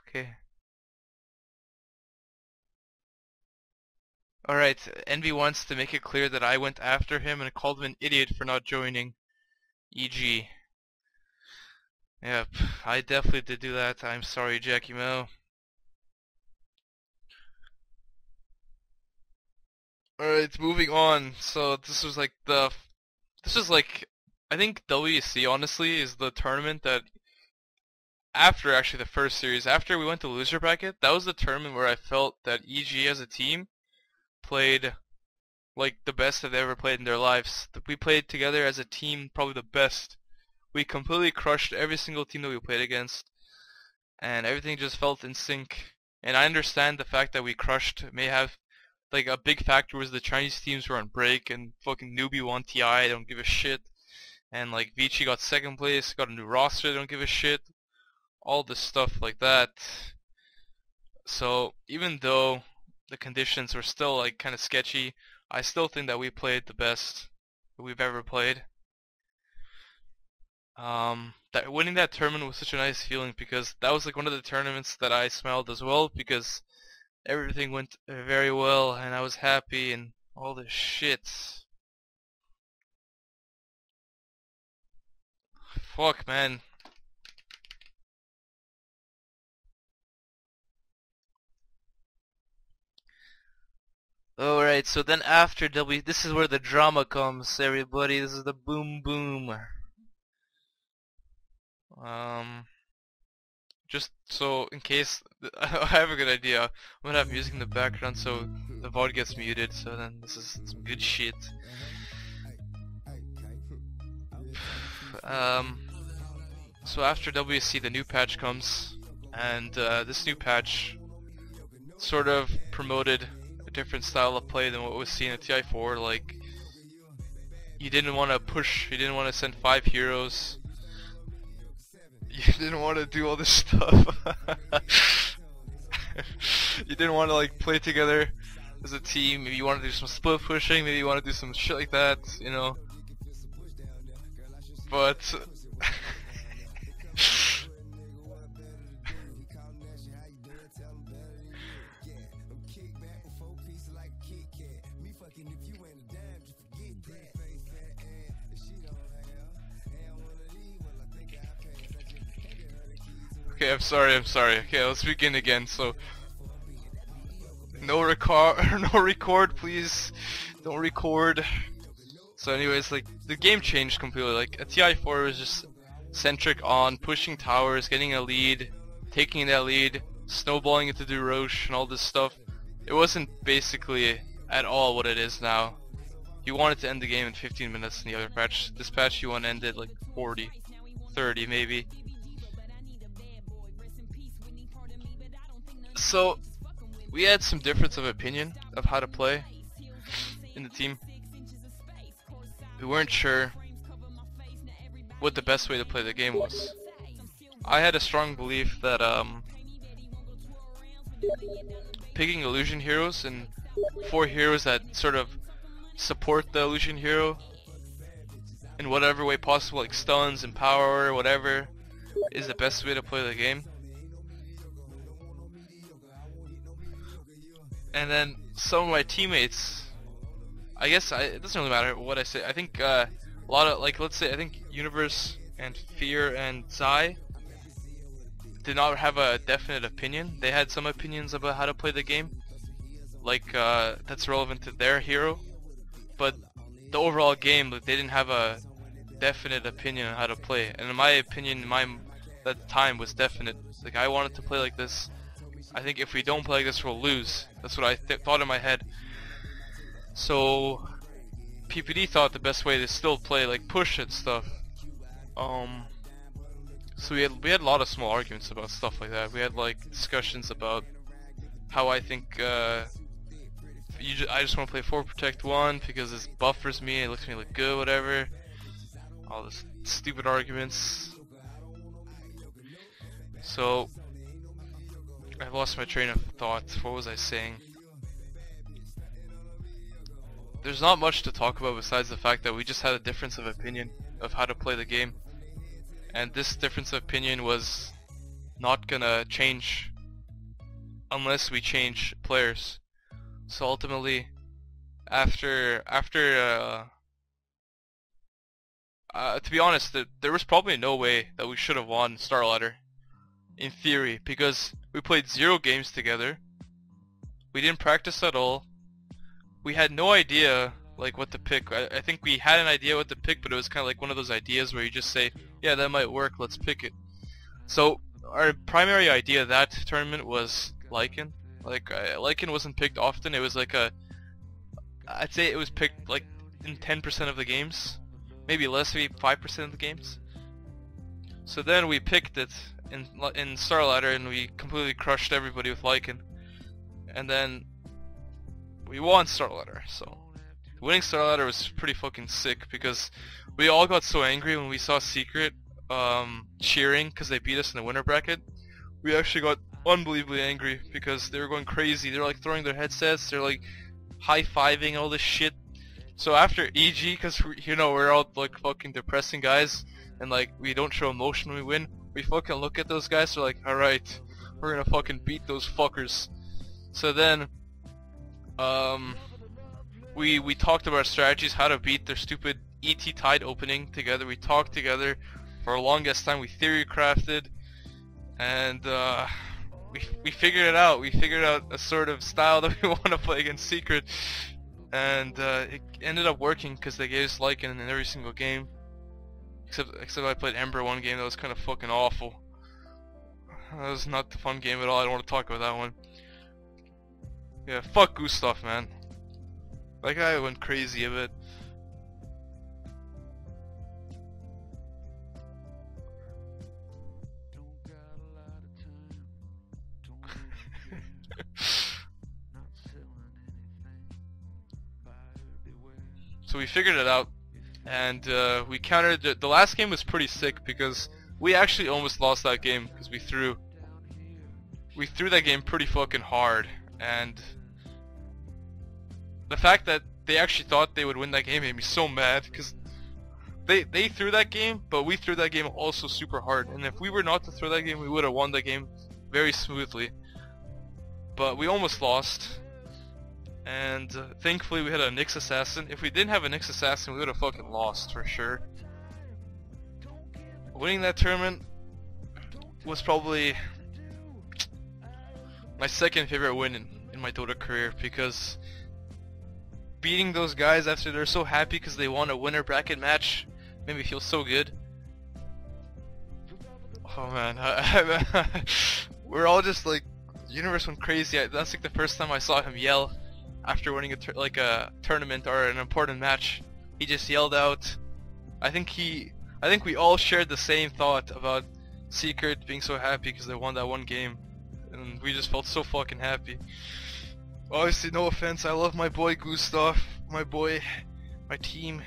Okay. Alright, Envy wants to make it clear that I went after him and called him an idiot for not joining EG. Yep, I definitely did do that. I'm sorry, Jackie Mo. Alright, moving on. So this was I think WEC honestly is the tournament that after actually the first series, after we went to loser bracket, that was the tournament where I felt that EG as a team played the best that they ever played in their lives. We played together as a team, probably the best. We completely crushed every single team that we played against, and everything just felt in sync. And I understand the fact that we crushed may have a big factor was the Chinese teams were on break and fucking newbie won TI, I don't give a shit. And Vici got second place, got a new roster, they don't give a shit. All this stuff like that. So even though the conditions were still kind of sketchy, I still think that we played the best that we've ever played. That winning that tournament was such a nice feeling because that was one of the tournaments that I smiled as well because everything went very well and I was happy and all this shit. Fuck, man. Alright, so then after this is where the drama comes, everybody. This is the boom boom. Just so in case, I have a good idea. I'm gonna have music in the background so the VOD gets muted, so then this is some good shit. So after WC the new patch comes, and this new patch sort of promoted a different style of play than what was seen at TI4. You didn't want to push, you didn't want to send 5 heroes, you didn't want to do all this stuff. You didn't want to play together as a team. Maybe you want to do some split pushing, maybe you want to do some shit like that, you know. But okay, I'm sorry. Okay, let's begin again. So, no record, no record, please. Don't record. So anyways, like, the game changed completely. Like, a TI4 was just centric on pushing towers, getting a lead, taking that lead, snowballing it to do Roche and all this stuff. It wasn't basically at all what it is now. You wanted to end the game in 15 minutes in the other patch. This patch you want to end it like 40, 30 maybe. So, we had some difference of opinion of how to play in the team. We weren't sure what the best way to play the game was. I had a strong belief that picking illusion heroes and 4 heroes that sort of support the illusion hero in whatever way possible, like stuns and power or whatever, is the best way to play the game. And then some of my teammates, I guess it doesn't really matter what I say. I think a lot of, like, let's say, I think Universe and Fear and Zai did not have a definite opinion. They had some opinions about how to play the game, like that's relevant to their hero, but the overall game, like, they didn't have a definite opinion on how to play. And in my opinion, at the time was definite. Like, I wanted to play like this. I think if we don't play like this, we'll lose. That's what I thought in my head. So PPD thought the best way to still play, like, push and stuff. So we had a lot of small arguments about stuff like that. We had, like, discussions about how I think I just want to play 4 Protect 1 because this buffers me, it looks me look good, whatever. All this stupid arguments. So I lost my train of thought. What was I saying? There's not much to talk about besides the fact that we just had a difference of opinion of how to play the game. And this difference of opinion was not gonna change unless we change players. So ultimately, to be honest, there was probably no way that we should have won Star Ladder, in theory, because we played 0 games together. We didn't practice at all. We had no idea, like, what to pick. I think we had an idea what to pick, but it was kind of like one of those ideas where you just say, yeah, that might work, let's pick it. So our primary idea that tournament was Lycan. Like, Lycan wasn't picked often. It was like I'd say it was picked like in 10% of the games, maybe less, maybe 5% of the games. So then we picked it in Star Ladder, and we completely crushed everybody with Lycan. And then we won Star Ladder. So winning Star Ladder was pretty fucking sick because we all got so angry when we saw Secret cheering because they beat us in the winner bracket. We actually got unbelievably angry because they were going crazy. They were like throwing their headsets, they're like high-fiving all this shit. So after EG, because we're all like fucking depressing guys and like we don't show emotion when we win, we fucking look at those guys, we're like, alright, we're gonna fucking beat those fuckers. So then we talked about our strategies, how to beat their stupid ET Tide opening together. We talked together for the longest time. We theory crafted, and we figured it out. We figured out a sort of style that we want to play against Secret, and it ended up working because they gave us Lycan in every single game, except I played Ember one game that was kind of fucking awful. That was not the fun game at all. I don't want to talk about that one. Yeah, fuck Gustav, man. That guy went crazy a bit. So we figured it out, and we countered the last game was pretty sick because we actually almost lost that game because we threw that game pretty fucking hard, and the fact that they actually thought they would win that game made me so mad because they threw that game, but we threw that game also super hard. And if we were not to throw that game, we would have won that game very smoothly. But we almost lost. And thankfully we had a Nyx Assassin. If we didn't have a Nyx Assassin, we would have fucking lost for sure. Winning that tournament was probably my second favorite win in my Dota career, because beating those guys after they're so happy because they won a winner bracket match made me feel so good. Oh man, we're all just like, Universe went crazy. That's like the first time I saw him yell after winning a tournament or an important match. He just yelled out. I think we all shared the same thought about Secret being so happy because they won that one game, and we just felt so fucking happy. Obviously, no offense, I love my boy Gustav, my team.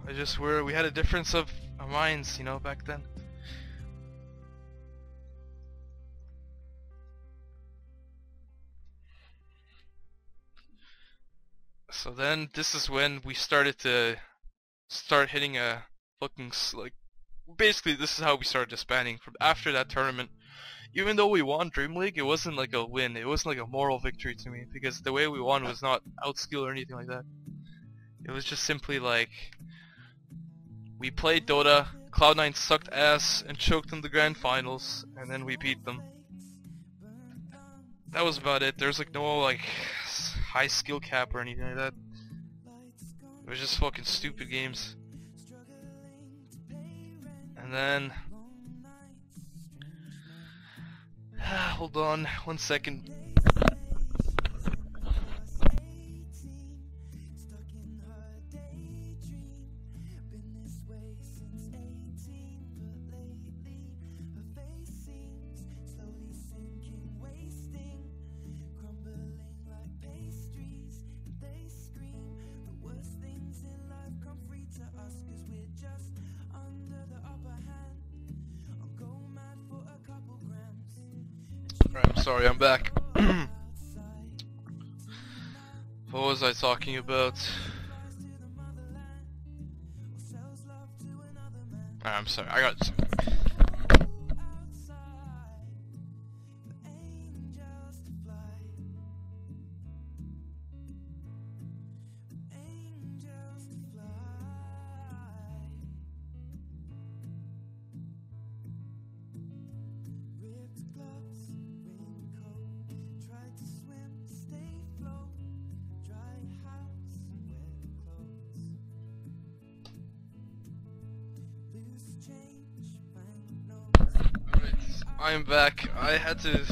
We had a difference of minds, you know, back then. So then, this is when we started hitting a fucking, like, basically this is how we started disbanding. From after that tournament, even though we won Dream League, it wasn't like a win, it wasn't like a moral victory to me, because the way we won was not outskill or anything like that. It was just simply like, we played Dota, Cloud9 sucked ass and choked in the grand finals, and then we beat them. That was about it. There's like no like high skill cap or anything like that. It was just fucking stupid games. And then hold on 1 second. Alright, I'm sorry, I'm back. What was I talking about? I'm sorry, I got it. I'm back. I had to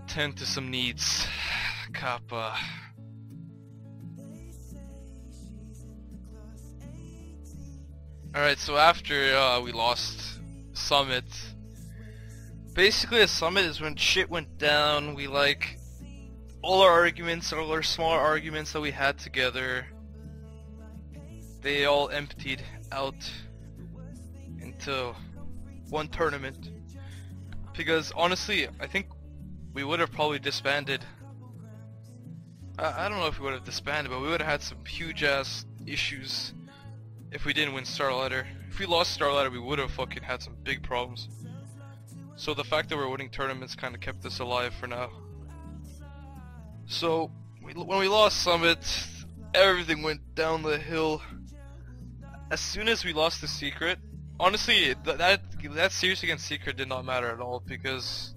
tend to some needs. Kappa. Alright, so after we lost Summit, basically a Summit is when shit went down. We like, all our smaller arguments that we had together, they all emptied out into one tournament. Because honestly, I think we would have probably disbanded. I don't know if we would have disbanded, but we would have had some huge ass issues if we didn't win Star Ladder. If we lost Star Ladder, we would have fucking had some big problems. So the fact that we're winning tournaments kind of kept us alive for now. So when we lost Summit, everything went down the hill. As soon as we lost the Secret, honestly, that series against Secret did not matter at all, because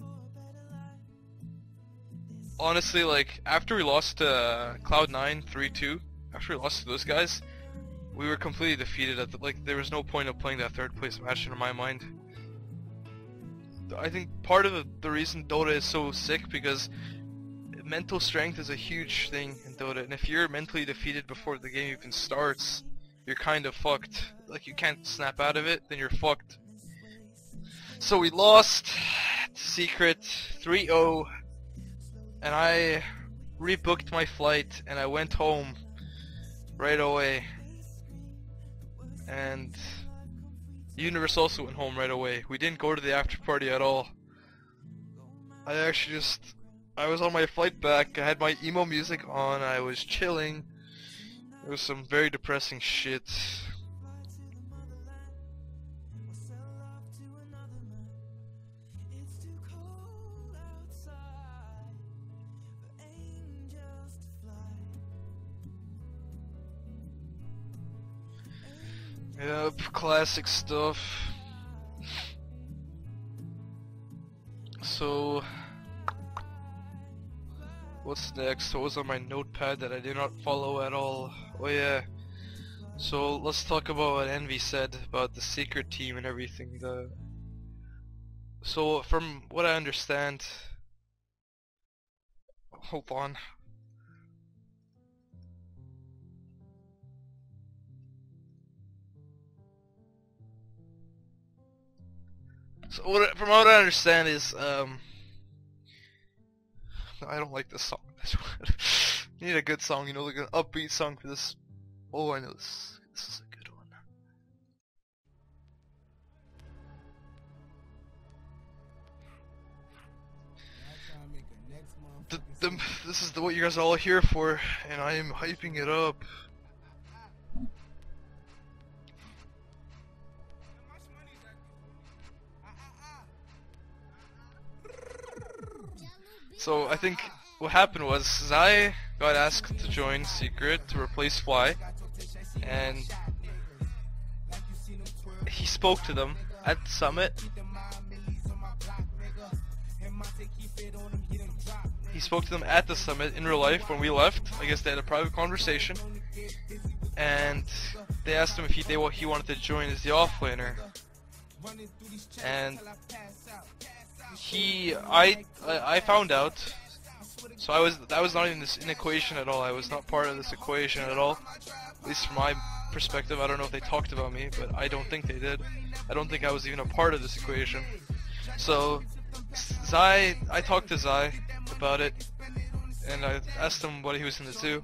honestly, like, after we lost to Cloud9 3-2, after we lost to those guys, we were completely defeated. Like, there was no point of playing that third place match in my mind. I think part of the reason Dota is so sick, because mental strength is a huge thing in Dota, and if you're mentally defeated before the game even starts, you're kind of fucked. Like, you can't snap out of it, then you're fucked. So we lost to Secret 3-0, and I rebooked my flight and I went home right away. And Universe also went home right away. We didn't go to the after party at all. I was on my flight back, I had my emo music on, I was chilling. It was some very depressing shit. Yep, classic stuff. So, what's next? What was on my notepad that I did not follow at all? Oh yeah. So let's talk about what Envy said about the secret team and everything. So from what I understand, hold on. So from what I understand is I don't like this song. You need a good song, you know, like an upbeat song for this. Oh, I know this. This is a good one. This is what you guys are all here for, and I am hyping it up. So I think what happened was Zai got asked to join Secret to replace Fly, and he spoke to them at the summit. He spoke to them at the summit in real life when we left. I guess they had a private conversation, and they asked him if he wanted to join as the offlaner. And I found out. So that was not in this equation at all. I was not part of this equation at all. At least from my perspective. I don't know if they talked about me, but I don't think they did. I don't think I was even a part of this equation. So I talked to Zai about it, and I asked him what he was going to do.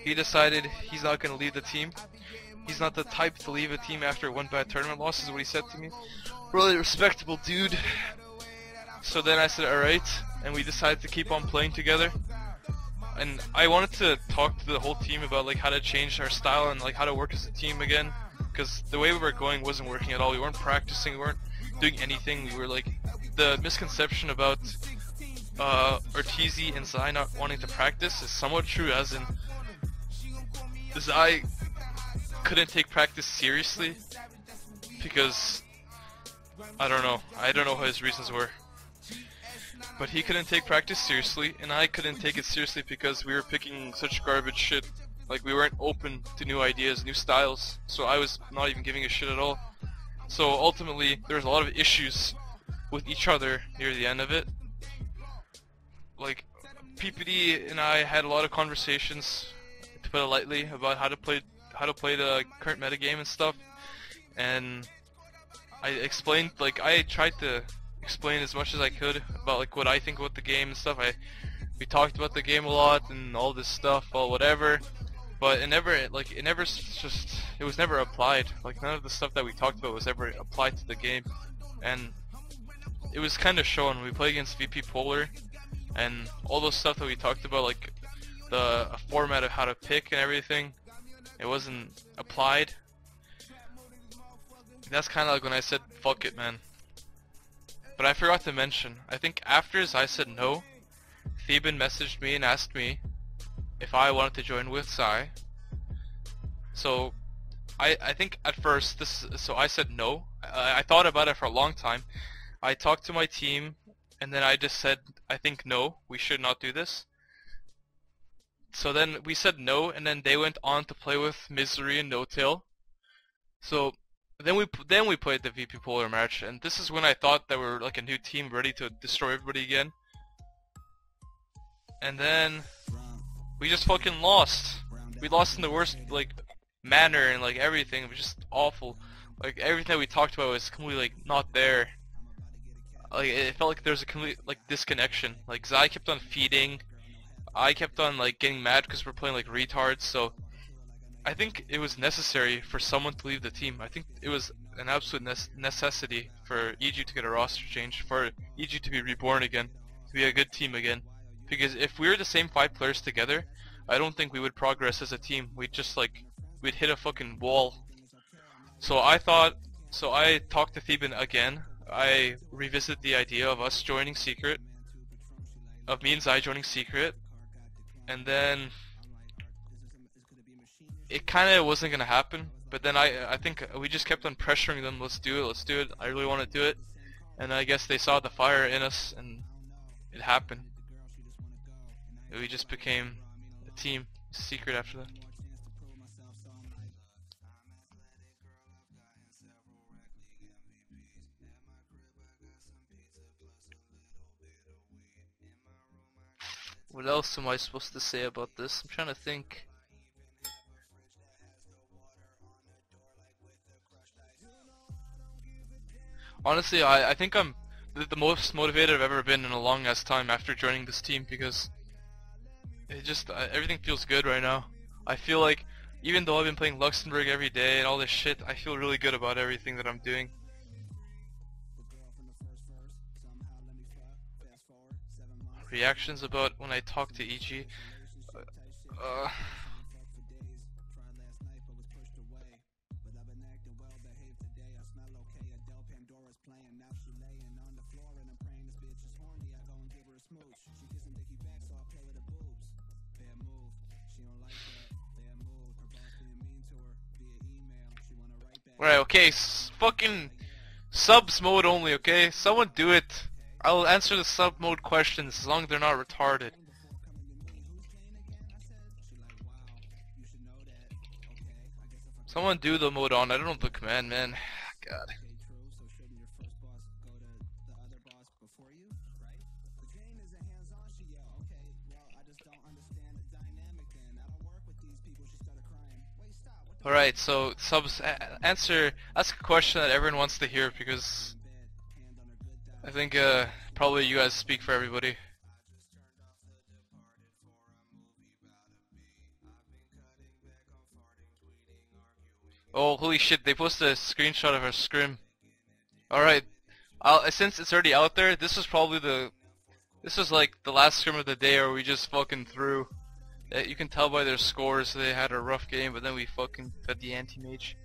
He decided he's not going to leave the team. He's not the type to leave a team after one bad tournament loss, is what he said to me. Really respectable dude. So then I said alright, and we decided to keep on playing together. And I wanted to talk to the whole team about like how to change our style and like how to work as a team again, because the way we were going wasn't working at all. We weren't practicing, we weren't doing anything. We were like, the misconception about Arteezy and Zai not wanting to practice is somewhat true, as in Zai couldn't take practice seriously because I don't know what his reasons were. But he couldn't take practice seriously, and I couldn't take it seriously because we were picking such garbage shit. Like, we weren't open to new ideas, new styles, so I was not even giving a shit at all. So ultimately, there was a lot of issues with each other near the end of it. Like, PPD and I had a lot of conversations, to put it lightly, about how to play the current metagame and stuff. And I explained, like, I tried to explain as much as I could about like what I think about the game and stuff. We talked about the game a lot and all this stuff, or whatever, but it was never applied. Like, none of the stuff that we talked about was ever applied to the game, and it was kind of shown. We played against VP Polar, and all those stuff that we talked about, like the format of how to pick and everything, it wasn't applied. That's kind of like when I said, fuck it, man. But I forgot to mention, I think after I said no, Theban messaged me and asked me if I wanted to join with Zai. So I think at first so I said no. I thought about it for a long time. I talked to my team, and then I just said, I think no, we should not do this. So then we said no, and then they went on to play with Misery and No Tail. So then we played the VP Polar match, and this is when I thought that we were like a new team ready to destroy everybody again. And then we just fucking lost. We lost in the worst like manner, and like everything. It was just awful. Like, everything that we talked about was completely like not there. Like, it felt like there was a complete like disconnection. Like, Zai kept on feeding. I kept on like getting mad because we're playing like retards. So I think it was necessary for someone to leave the team. I think it was an absolute necessity for EG to get a roster change, for EG to be reborn again, to be a good team again. Because if we were the same 5 players together, I don't think we would progress as a team. We'd hit a fucking wall. So I talked to Theban again. I revisited the idea of us joining Secret, of me and Zai joining Secret, and then it kind of wasn't gonna happen. But then I think we just kept on pressuring them. Let's do it. Let's do it. I really want to do it. And I guess they saw the fire in us, and it happened. We just became a team, secret after that. What else am I supposed to say about this? I'm trying to think. Honestly, I think I'm the most motivated I've ever been in a long ass time after joining this team, because it just everything feels good right now. I feel like even though I've been playing Luxembourg every day and all this shit, I feel really good about everything that I'm doing. Reactions about when I talk to EG. Uh, Right, okay, fucking subs mode only, okay? Someone do it. I'll answer the sub mode questions as long as they're not retarded. Someone do the mode on. I don't know the command, man. God. Alright, so subs, ask a question that everyone wants to hear, because I think probably you guys speak for everybody. Oh, holy shit, they posted a screenshot of our scrim. Alright, since it's already out there, this was like the last scrim of the day where we just fucking threw. You can tell by their scores they had a rough game, but then we fucking fed the anti-mage.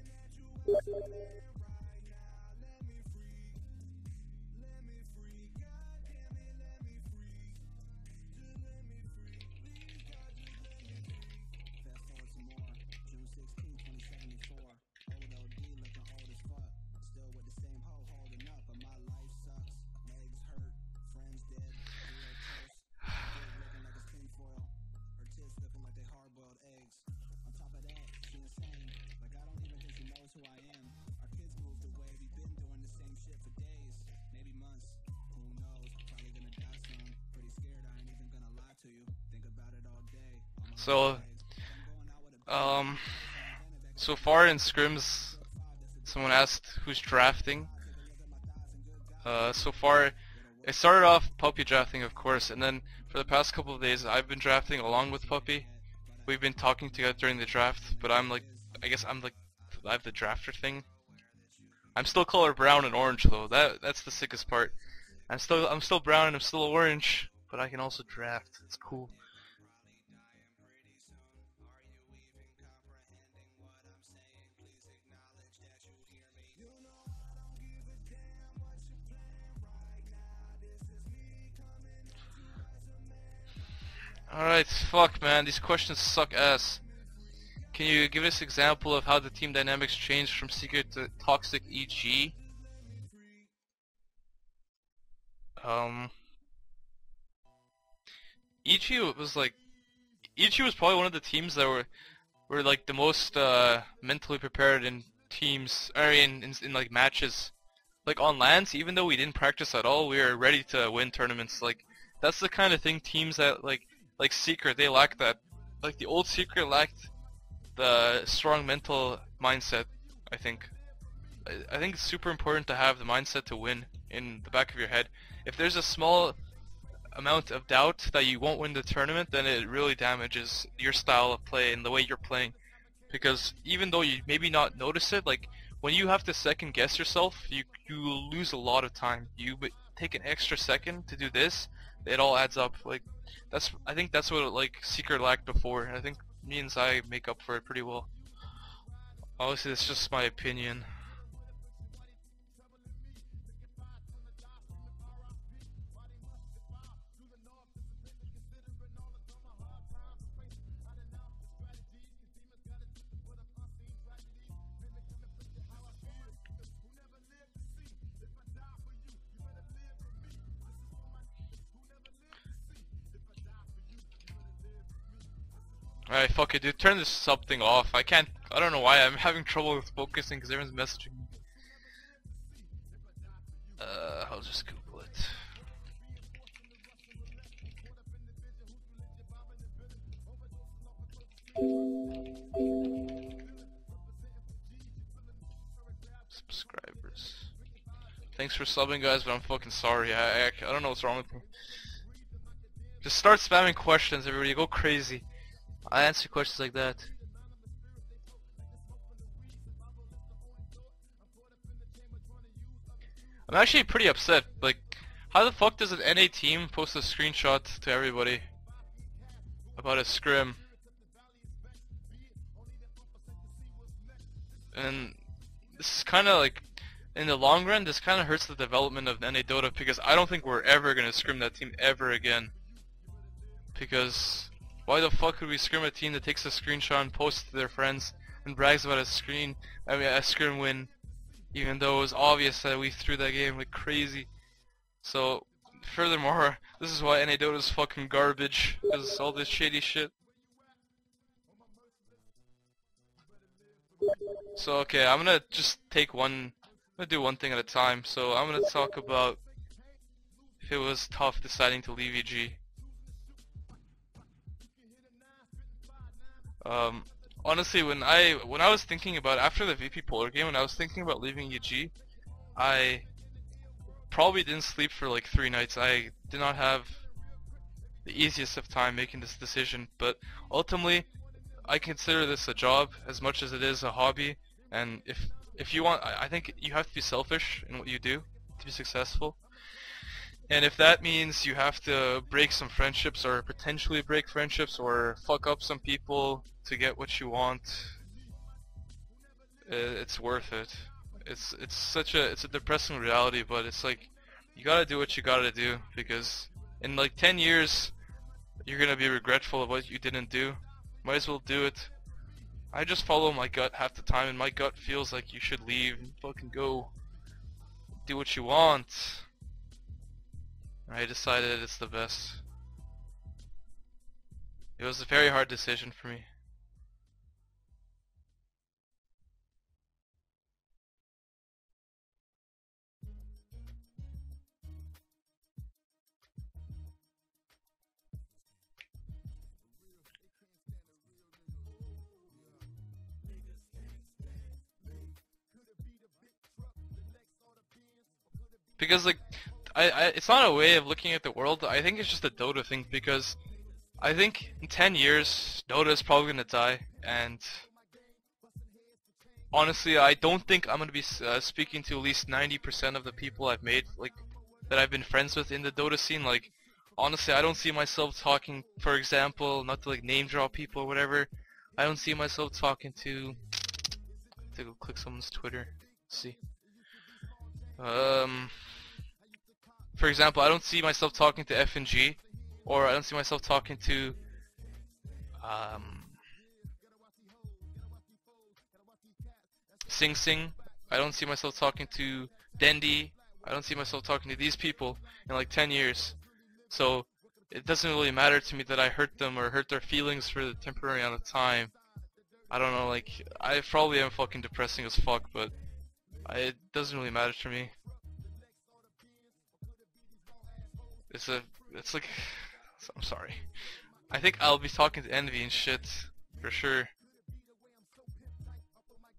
So, so far in scrims, someone asked who's drafting. So far, it started off Puppy drafting, of course, and then for the past couple of days, I've been drafting along with Puppy. We've been talking together during the draft, but I'm like, I guess I'm like, I have the drafter thing. I'm still color brown and orange though. That's the sickest part. I'm still brown and I'm still orange, but I can also draft. It's cool. Alright, fuck man, these questions suck ass. Can you give us an example of how the team dynamics changed from secret to toxic EG? EG was like, EG was probably one of the teams that were like the most mentally prepared in teams, or in like matches. Like on lands, even though we didn't practice at all, we were ready to win tournaments. Like that's the kind of thing teams that like Secret, they lack that. Like the old Secret lacked the strong mental mindset, I think. I think it's super important to have the mindset to win in the back of your head. If there's a small amount of doubt that you won't win the tournament, then it really damages your style of play and the way you're playing. Because even though you maybe not notice it, like when you have to second guess yourself, you lose a lot of time. You take an extra second to do this, it all adds up. Like I think that's what like Secret lacked before, and I think me and Zai make up for it pretty well. Obviously, that's just my opinion. Alright, fuck it, dude. Turn this sub thing off. I don't know why I'm having trouble with focusing because everyone's messaging me. I'll just Google it. Subscribers. Thanks for subbing, guys, but I'm fucking sorry. I don't know what's wrong with me. Just start spamming questions, everybody. Go crazy. I answer questions like that. I'm actually pretty upset. Like, how the fuck does an NA team post a screenshot to everybody about a scrim? And this is kind of like, in the long run, this kind of hurts the development of NA Dota because I don't think we're ever gonna scrim that team ever again. Because why the fuck would we scrim a team that takes a screenshot and posts it to their friends and brags about a scrim win, even though it was obvious that we threw that game like crazy. So, furthermore, this is why NA Dota is fucking garbage, because all this shady shit. So okay, I'm gonna just do one thing at a time. So I'm gonna talk about if it was tough deciding to leave EG. Honestly, when I was thinking about after the VP Polar game, when I was thinking about leaving EG, I probably didn't sleep for like 3 nights. I did not have the easiest of time making this decision, but ultimately, I consider this a job as much as it is a hobby. And if you want, I think you have to be selfish in what you do to be successful. And if that means you have to break some friendships or potentially break friendships or fuck up some people to get what you want, it's worth it. It's a depressing reality, but it's like you gotta do what you gotta do, because in like 10 years you're gonna be regretful of what you didn't do. Might as well do it. I just follow my gut half the time, and my gut feels like you should leave and fucking go do what you want. I decided it's the best. It was a very hard decision for me. Because like, it's not a way of looking at the world. I think it's just a Dota thing, because I think in 10 years Dota is probably gonna die, and honestly, I don't think I'm gonna be speaking to at least 90% of the people I've made, like that I've been friends with in the Dota scene. Like, honestly, I don't see myself talking, for example, not to like name drop people or whatever. I don't see myself talking to go click someone's Twitter. Let's see. For example, I don't see myself talking to FNG, or I don't see myself talking to Sing Sing. I don't see myself talking to Dendi. I don't see myself talking to these people in like 10 years. So it doesn't really matter to me that I hurt them or hurt their feelings for the temporary amount of time. I don't know, like, I probably am fucking depressing as fuck, but it doesn't really matter to me. It's like, I'm sorry. I think I'll be talking to Envy and shit, for sure.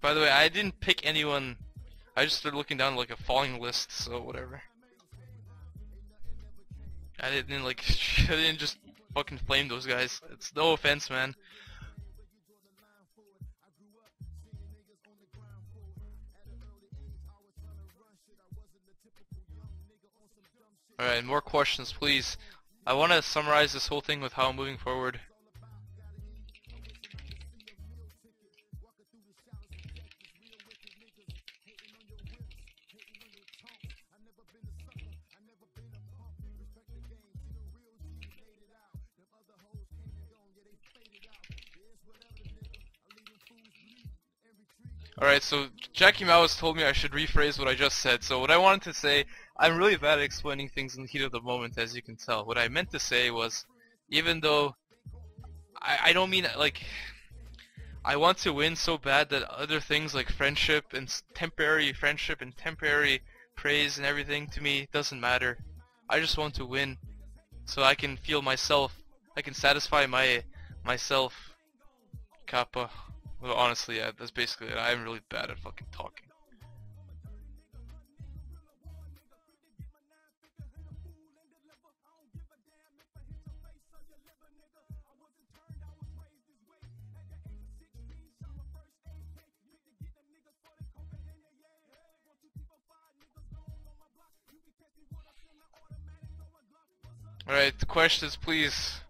By the way, I didn't pick anyone. I just started looking down like a falling list, so whatever. I didn't like, I didn't just fucking flame those guys. It's no offense, man. Alright, more questions, please. I want to summarize this whole thing with how I'm moving forward. Alright, so Jackie Mouse told me I should rephrase what I just said. So what I wanted to say, I'm really bad at explaining things in the heat of the moment, as you can tell. What I meant to say was, even though I don't mean like I want to win so bad that other things like friendship and temporary friendship and temporary praise and everything to me doesn't matter. I just want to win so I can feel myself. I can satisfy myself. Kappa. Well, honestly, yeah, that's basically it. I'm really bad at fucking talking. Alright, the questions, please.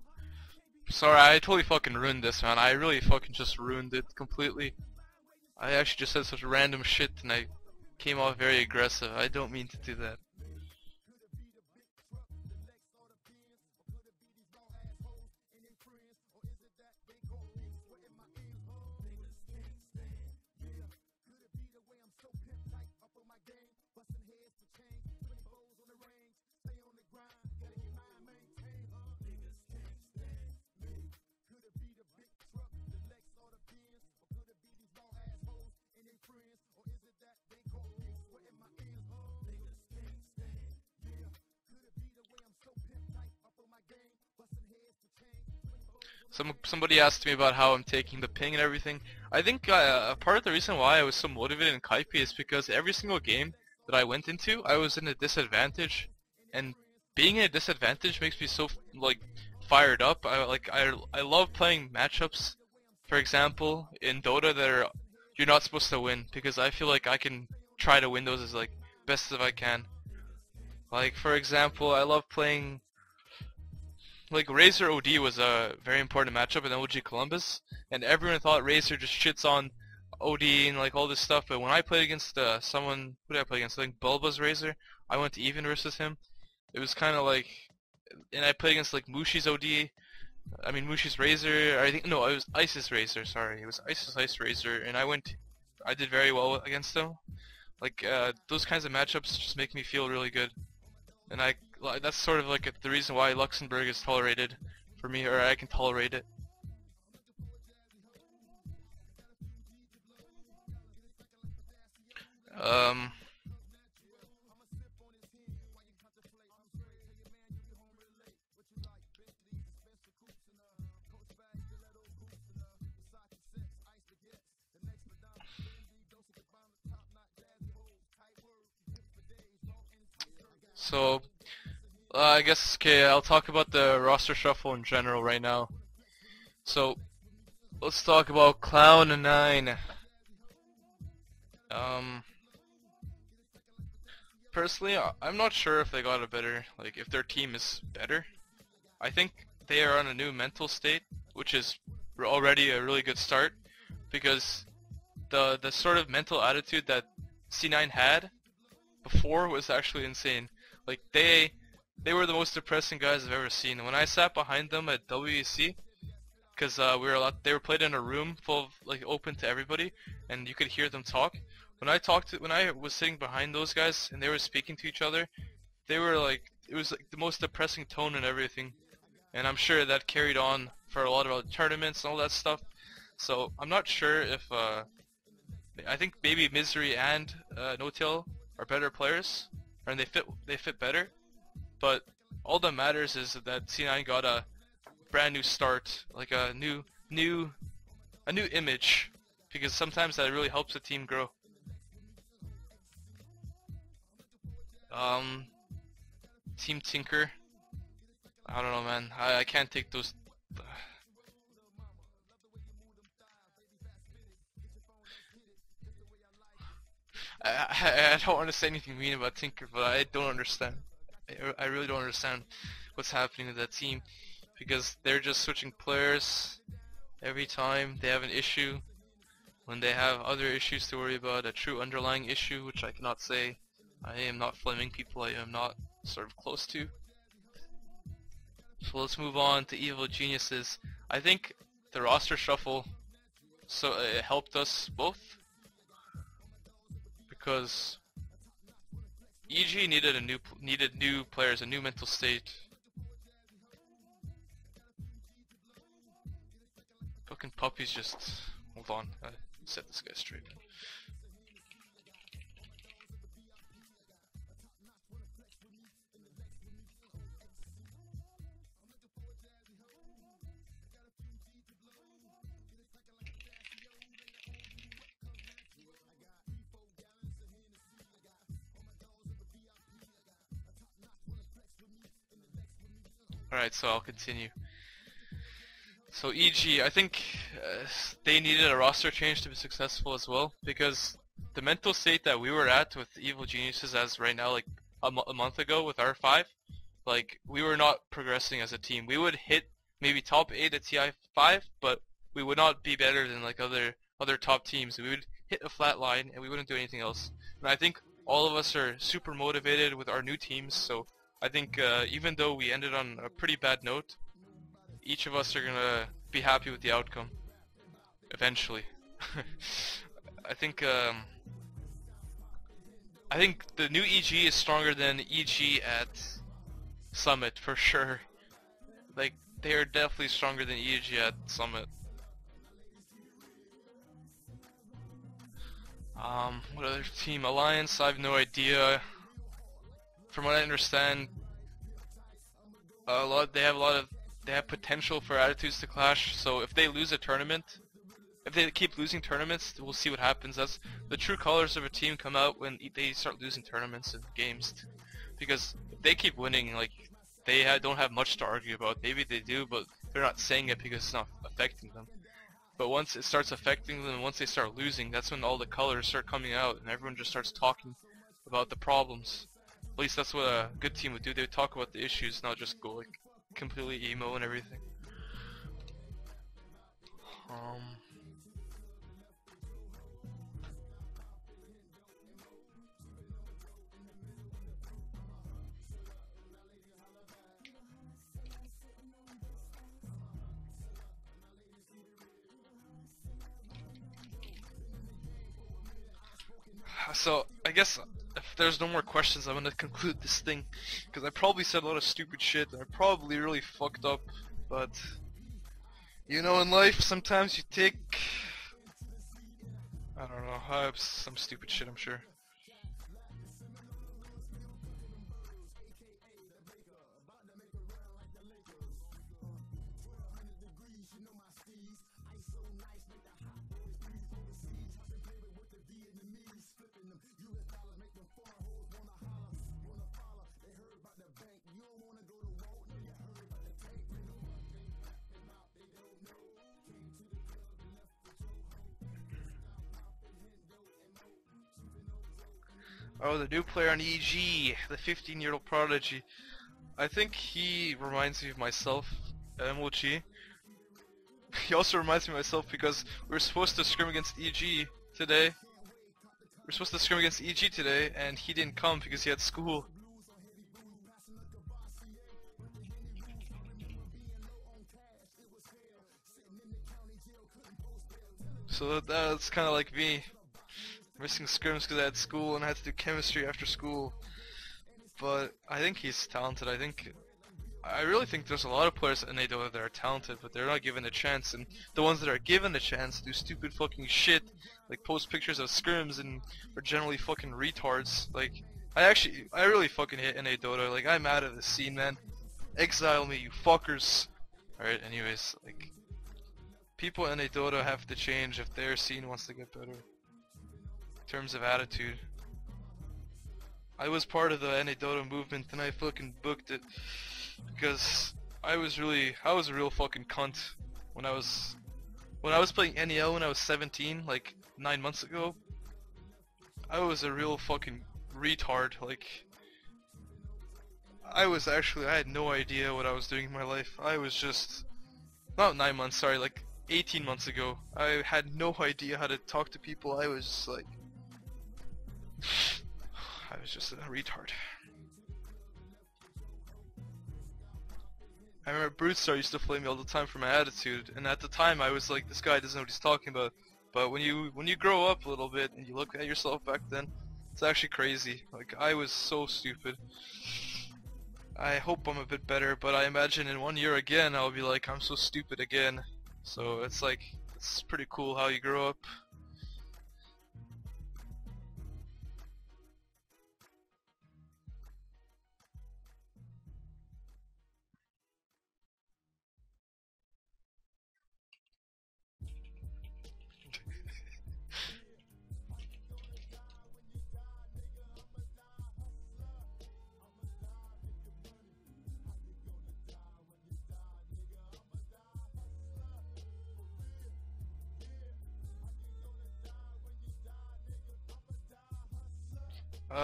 Sorry, I totally fucking ruined this, man. I really fucking just ruined it completely. I actually just said such random shit and I came off very aggressive. I don't mean to do that. Somebody asked me about how I'm taking the ping and everything. I think a part of the reason why I was so motivated in Kaipi is because every single game that I went into, I was in a disadvantage, and being in a disadvantage makes me so like fired up. I love playing matchups, for example, in Dota that are you're not supposed to win because I feel like I can try to win those as like best as I can. Like for example, I love playing like Razor OD was a very important matchup in OG Columbus, and everyone thought Razor just shits on OD and like all this stuff. But when I played against someone, who did I play against? I think Bulba's Razor. I went to even versus him. It was kind of like, and I played against like Mushi's OD. I mean Mushi's Razor. I think no, it was Ice's Razor. Sorry, it was Ice's Ice Razor, and I did very well against him. Like those kinds of matchups just make me feel really good. And that's sort of like the reason why Luxembourg is tolerated for me, or I can tolerate it. Um, so I guess okay, I'll talk about the roster shuffle in general right now. So let's talk about Clown and 9. Um, personally, I'm not sure if they got a better, like if their team is better. I think they are on a new mental state, which is already a really good start, because the sort of mental attitude that C9 had before was actually insane. Like they were the most depressing guys I've ever seen. When I sat behind them at WEC, because they were played in a room full of like open to everybody, and you could hear them talk. When I was sitting behind those guys and they were speaking to each other, they were like it was like the most depressing tone and everything. And I'm sure that carried on for a lot of other tournaments and all that stuff. So I'm not sure if I think maybe Misery and No-Tail are better players, and they fit better. But all that matters is that C9 got a brand new start, like a new image, because sometimes that really helps the team grow. Um, Team Tinker. I don't know, man. I can't take those. I don't want to say anything mean about Tinker, but I don't understand. I really don't understand what's happening to that team, because they're just switching players every time they have an issue. When they have other issues to worry about, a true underlying issue, which I cannot say. I am not Fleming people I am not sort of close to. So let's move on to Evil Geniuses. I think the roster shuffle it helped us both, because EG needed new players, a new mental state. fucking puppy's just... Hold on, I set this guy straight. Alright, so I'll continue. So EG, I think they needed a roster change to be successful as well, because the mental state that we were at with Evil Geniuses as right now, like a month ago with R5, like we were not progressing as a team. We would hit maybe top 8 at TI5, but we would not be better than like other top teams. We would hit a flat line and we wouldn't do anything else. And I think all of us are super motivated with our new teams, so I think even though we ended on a pretty bad note, each of us are gonna be happy with the outcome eventually. I think the new EG is stronger than EG at Summit for sure. Like they are definitely stronger than EG at Summit. What other team? Alliance? I have no idea. From what I understand, they have potential for attitudes to clash. So if they lose a tournament, if they keep losing tournaments, we'll see what happens. That's the true colors of a team come out when they start losing tournaments and games. Because if they keep winning, like they don't have much to argue about. Maybe they do, but they're not saying it because it's not affecting them. But once it starts affecting them, once they start losing, that's when all the colors start coming out and everyone just starts talking about the problems. At least that's what a good team would do. They would talk about the issues, not just go like completely emo and everything. So I guess if there's no more questions, I'm gonna conclude this thing, because I probably said a lot of stupid shit and I probably really fucked up, but you know, in life sometimes you take, I don't know, some stupid shit, I'm sure. Oh, the new player on EG, the 15-year-old prodigy. I think he reminds me of myself, MOG. He also reminds me of myself because we were supposed to scrim against EG today. We were supposed to scrim against EG today, and he didn't come because he had school. So that's kind of like me. Missing scrims because I had school and I had to do chemistry after school. But I think he's talented. I really think there's a lot of players in ADOTA that are talented, but they're not given a chance. And the ones that are given a chance do stupid fucking shit, like post pictures of scrims and are generally fucking retards. Like I really fucking hate NA Dota. Like I'm out of the scene, man. Exile me, you fuckers. Alright, anyways, like people in NA Dota have to change if their scene wants to get better. In terms of attitude. I was part of the NA Dota movement and I fucking booked it because I was a real fucking cunt when I was playing NEL when I was 17, like 9 months ago. I was a real fucking retard. Like I had no idea what I was doing in my life. I was just not 9 months, sorry, like 18 months ago. I had no idea how to talk to people. I was just like I was just a retard. I remember Brutestar used to flame me all the time for my attitude, and at the time I was like, this guy doesn't know what he's talking about. But when you grow up a little bit and you look at yourself back then, it's actually crazy. Like I was so stupid. I hope I'm a bit better, but I imagine in 1 year again I'll be like, I'm so stupid again. So it's like, it's pretty cool how you grow up.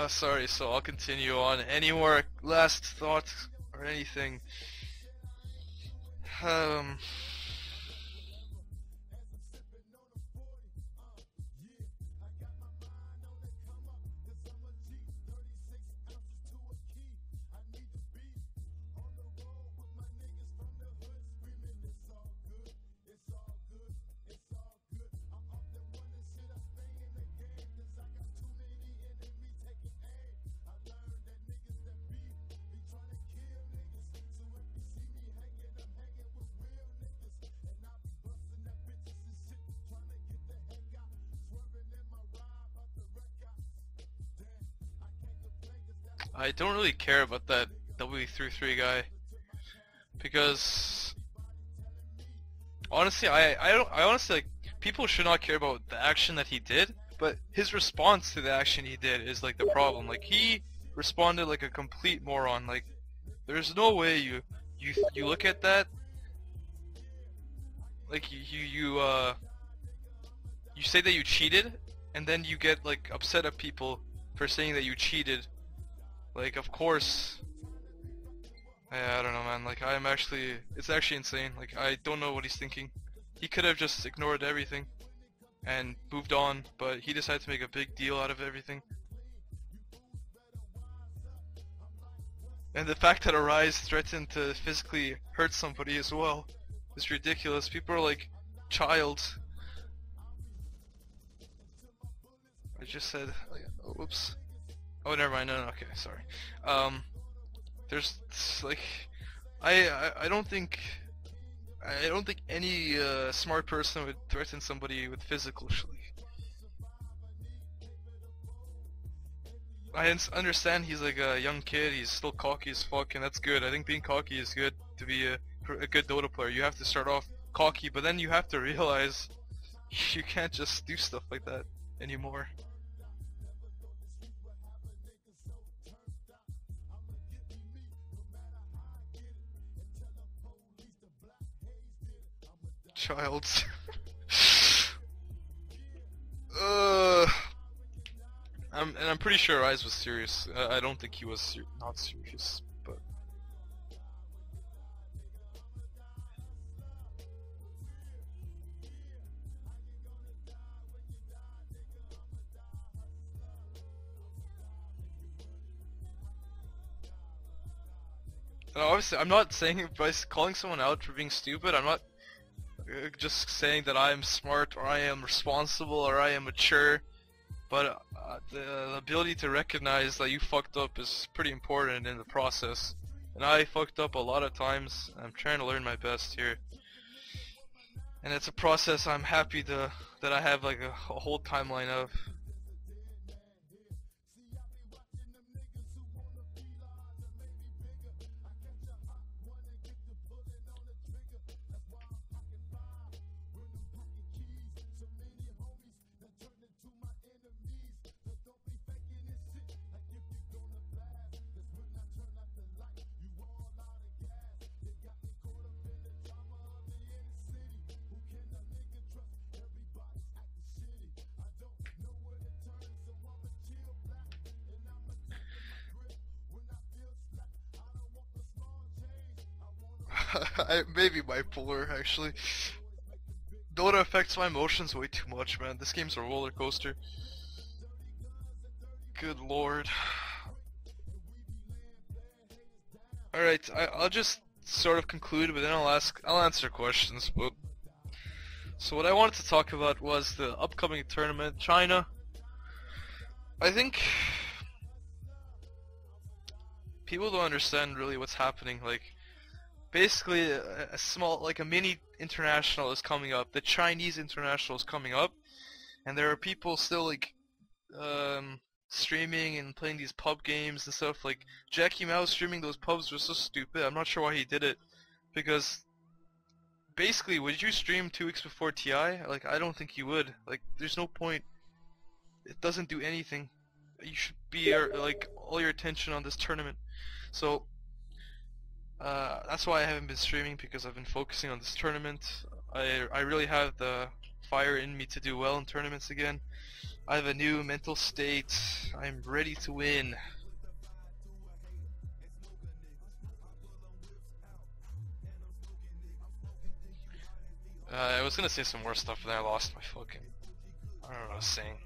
Sorry, so I'll continue on. Any more last thoughts or anything? Um, I don't really care about that W33 guy because honestly, I honestly like people should not care about the action that he did, but his response to the action he did is like the problem. Like he responded like a complete moron. Like there's no way you look at that like you say that you cheated and then you get like upset at people for saying that you cheated. Like of course, I don't know, man. Like it's actually insane. Like I don't know what he's thinking. He could have just ignored everything and moved on, but he decided to make a big deal out of everything. And the fact that Arise threatened to physically hurt somebody as well is ridiculous. People are like child. I just said, oh, whoops. Oh, never mind. No, okay, sorry. There's like, I don't think any smart person would threaten somebody with physically. I understand he's like a young kid. He's still cocky as fuck, and that's good. I think being cocky is good to be a good Dota player. You have to start off cocky, but then you have to realize you can't just do stuff like that anymore. Childs. I'm pretty sure Eyes was serious. I don't think he was not serious, but and obviously I'm not saying by calling someone out for being stupid. I'm not just saying that I am smart or I am responsible or I am mature, but the ability to recognize that you fucked up is pretty important in the process. And I fucked up a lot of times. I'm trying to learn my best here, and it's a process I'm happy that I have like a whole timeline of. I may be bipolar actually. Dota affects my emotions way too much, man. This game's a roller coaster. Good lord. Alright, I'll just sort of conclude, but then I'll answer questions. But so what I wanted to talk about was the upcoming tournament, China. I think people don't understand really what's happening. Like, basically a small, like a mini international is coming up. The Chinese international is coming up, and there are people still like um, streaming and playing these pub games and stuff. Like Jackie Mao streaming those pubs was so stupid. I'm not sure why he did it, because basically, would you stream 2 weeks before TI? Like, I don't think you would. Like, there's no point. It doesn't do anything. You should be like all your attention on this tournament. So that's why I haven't been streaming, because I've been focusing on this tournament. I really have the fire in me to do well in tournaments again. I have a new mental state. I'm ready to win. I was gonna say some more stuff, but then I lost my fucking. I don't know what I was saying.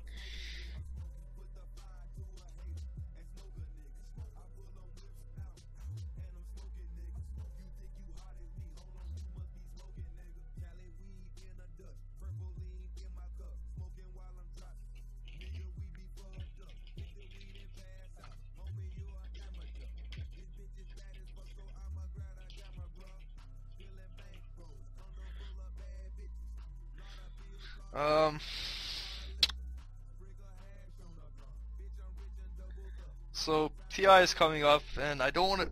So TI is coming up, and I don't want to.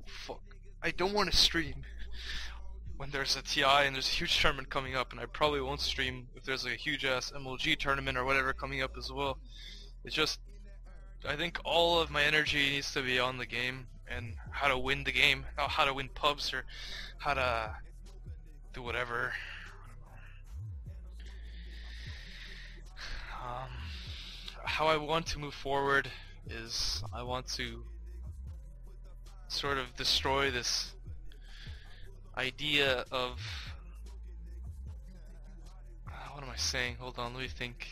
Fuck. I don't want to stream when there's a TI and there's a huge tournament coming up, and I probably won't stream if there's like a huge ass MLG tournament or whatever coming up as well. It's just, I think all of my energy needs to be on the game and how to win the game, not how to win pubs or how to do whatever. How I want to move forward is I want to sort of destroy this idea of what am I saying? Hold on, let me think.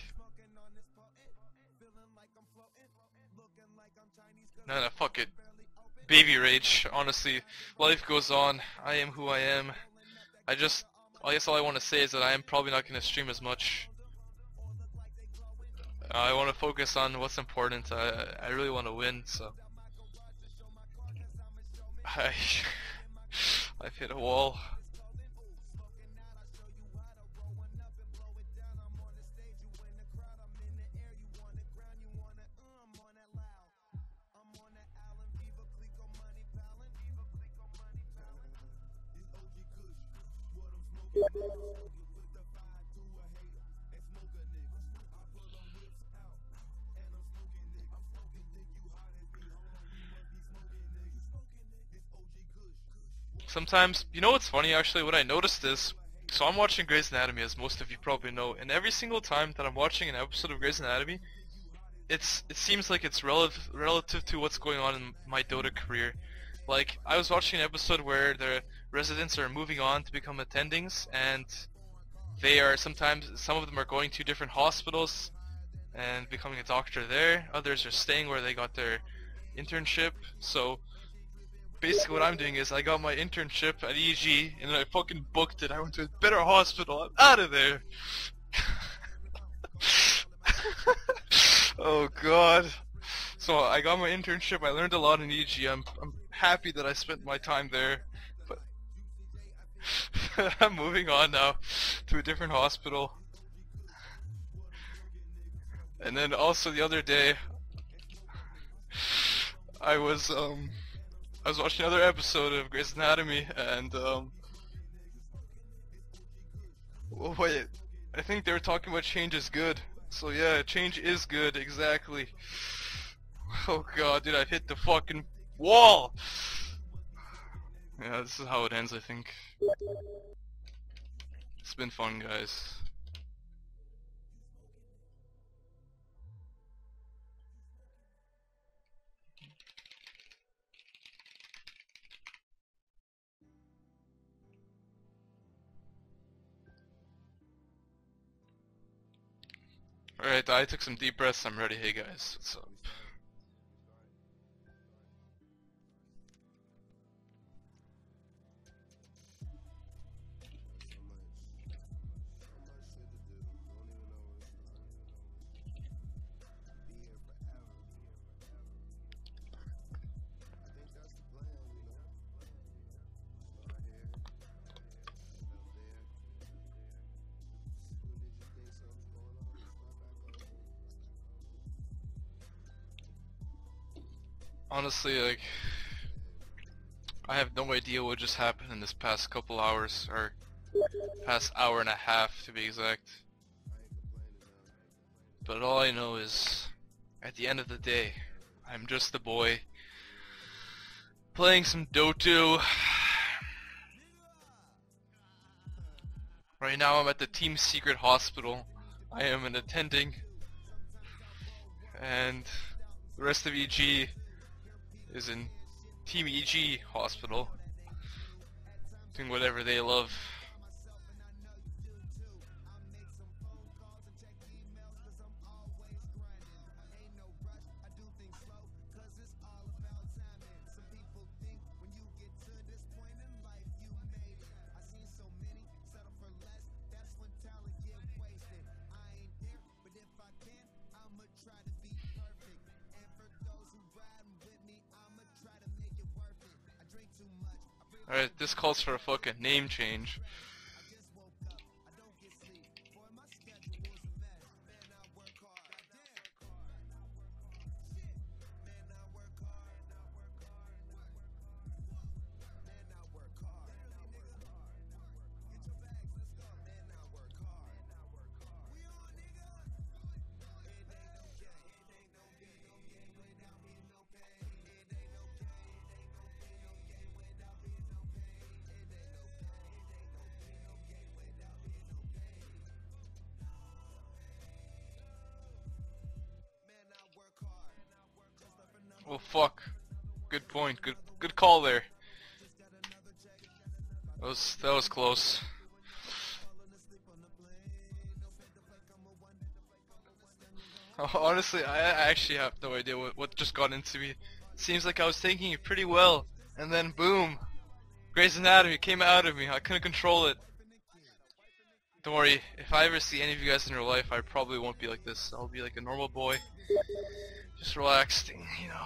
No, fuck it. Baby rage, honestly. Life goes on. I am who I am. I guess all I want to say is that I am probably not going to stream as much. I want to focus on what's important. I really want to win, so I've hit a wall. Sometimes, you know what's funny actually, what I noticed is, so I'm watching Grey's Anatomy, as most of you probably know, and every single time that I'm watching an episode of Grey's Anatomy, it seems like it's relative to what's going on in my Dota career. Like, I was watching an episode where the residents are moving on to become attendings, and they are sometimes, some of them are going to different hospitals and becoming a doctor there, others are staying where they got their internship. So basically what I'm doing is I got my internship at EG and then I fucking booked it. I went to a better hospital. I'm out of there. Oh god. So I got my internship. I learned a lot in EG. I'm happy that I spent my time there. But I'm moving on now to a different hospital. And then also the other day I was watching another episode of Grey's Anatomy, and well, wait, I think they were talking about change is good. So yeah, change is good, exactly. Oh god, dude, I've hit the fucking wall! Yeah, this is how it ends, I think. It's been fun, guys. Alright, I took some deep breaths, I'm ready. Hey guys, what's up? Honestly, like, I have no idea what just happened in this past couple hours, or past hour and a half to be exact. But all I know is, at the end of the day, I'm just a boy playing some Dota. Right now I'm at the Team Secret Hospital. I am an attending, and the rest of EG is in Team EG Hospital, doing whatever they love. Alright, this calls for a fucking name change. Oh fuck. Good point. Good call there. That was close. Honestly, I actually have no idea what just got into me. Seems like I was thinking it pretty well, and then boom, Grey's Anatomy came out of me. I couldn't control it. Don't worry, if I ever see any of you guys in real life, I probably won't be like this. I'll be like a normal boy, just relaxed, you know.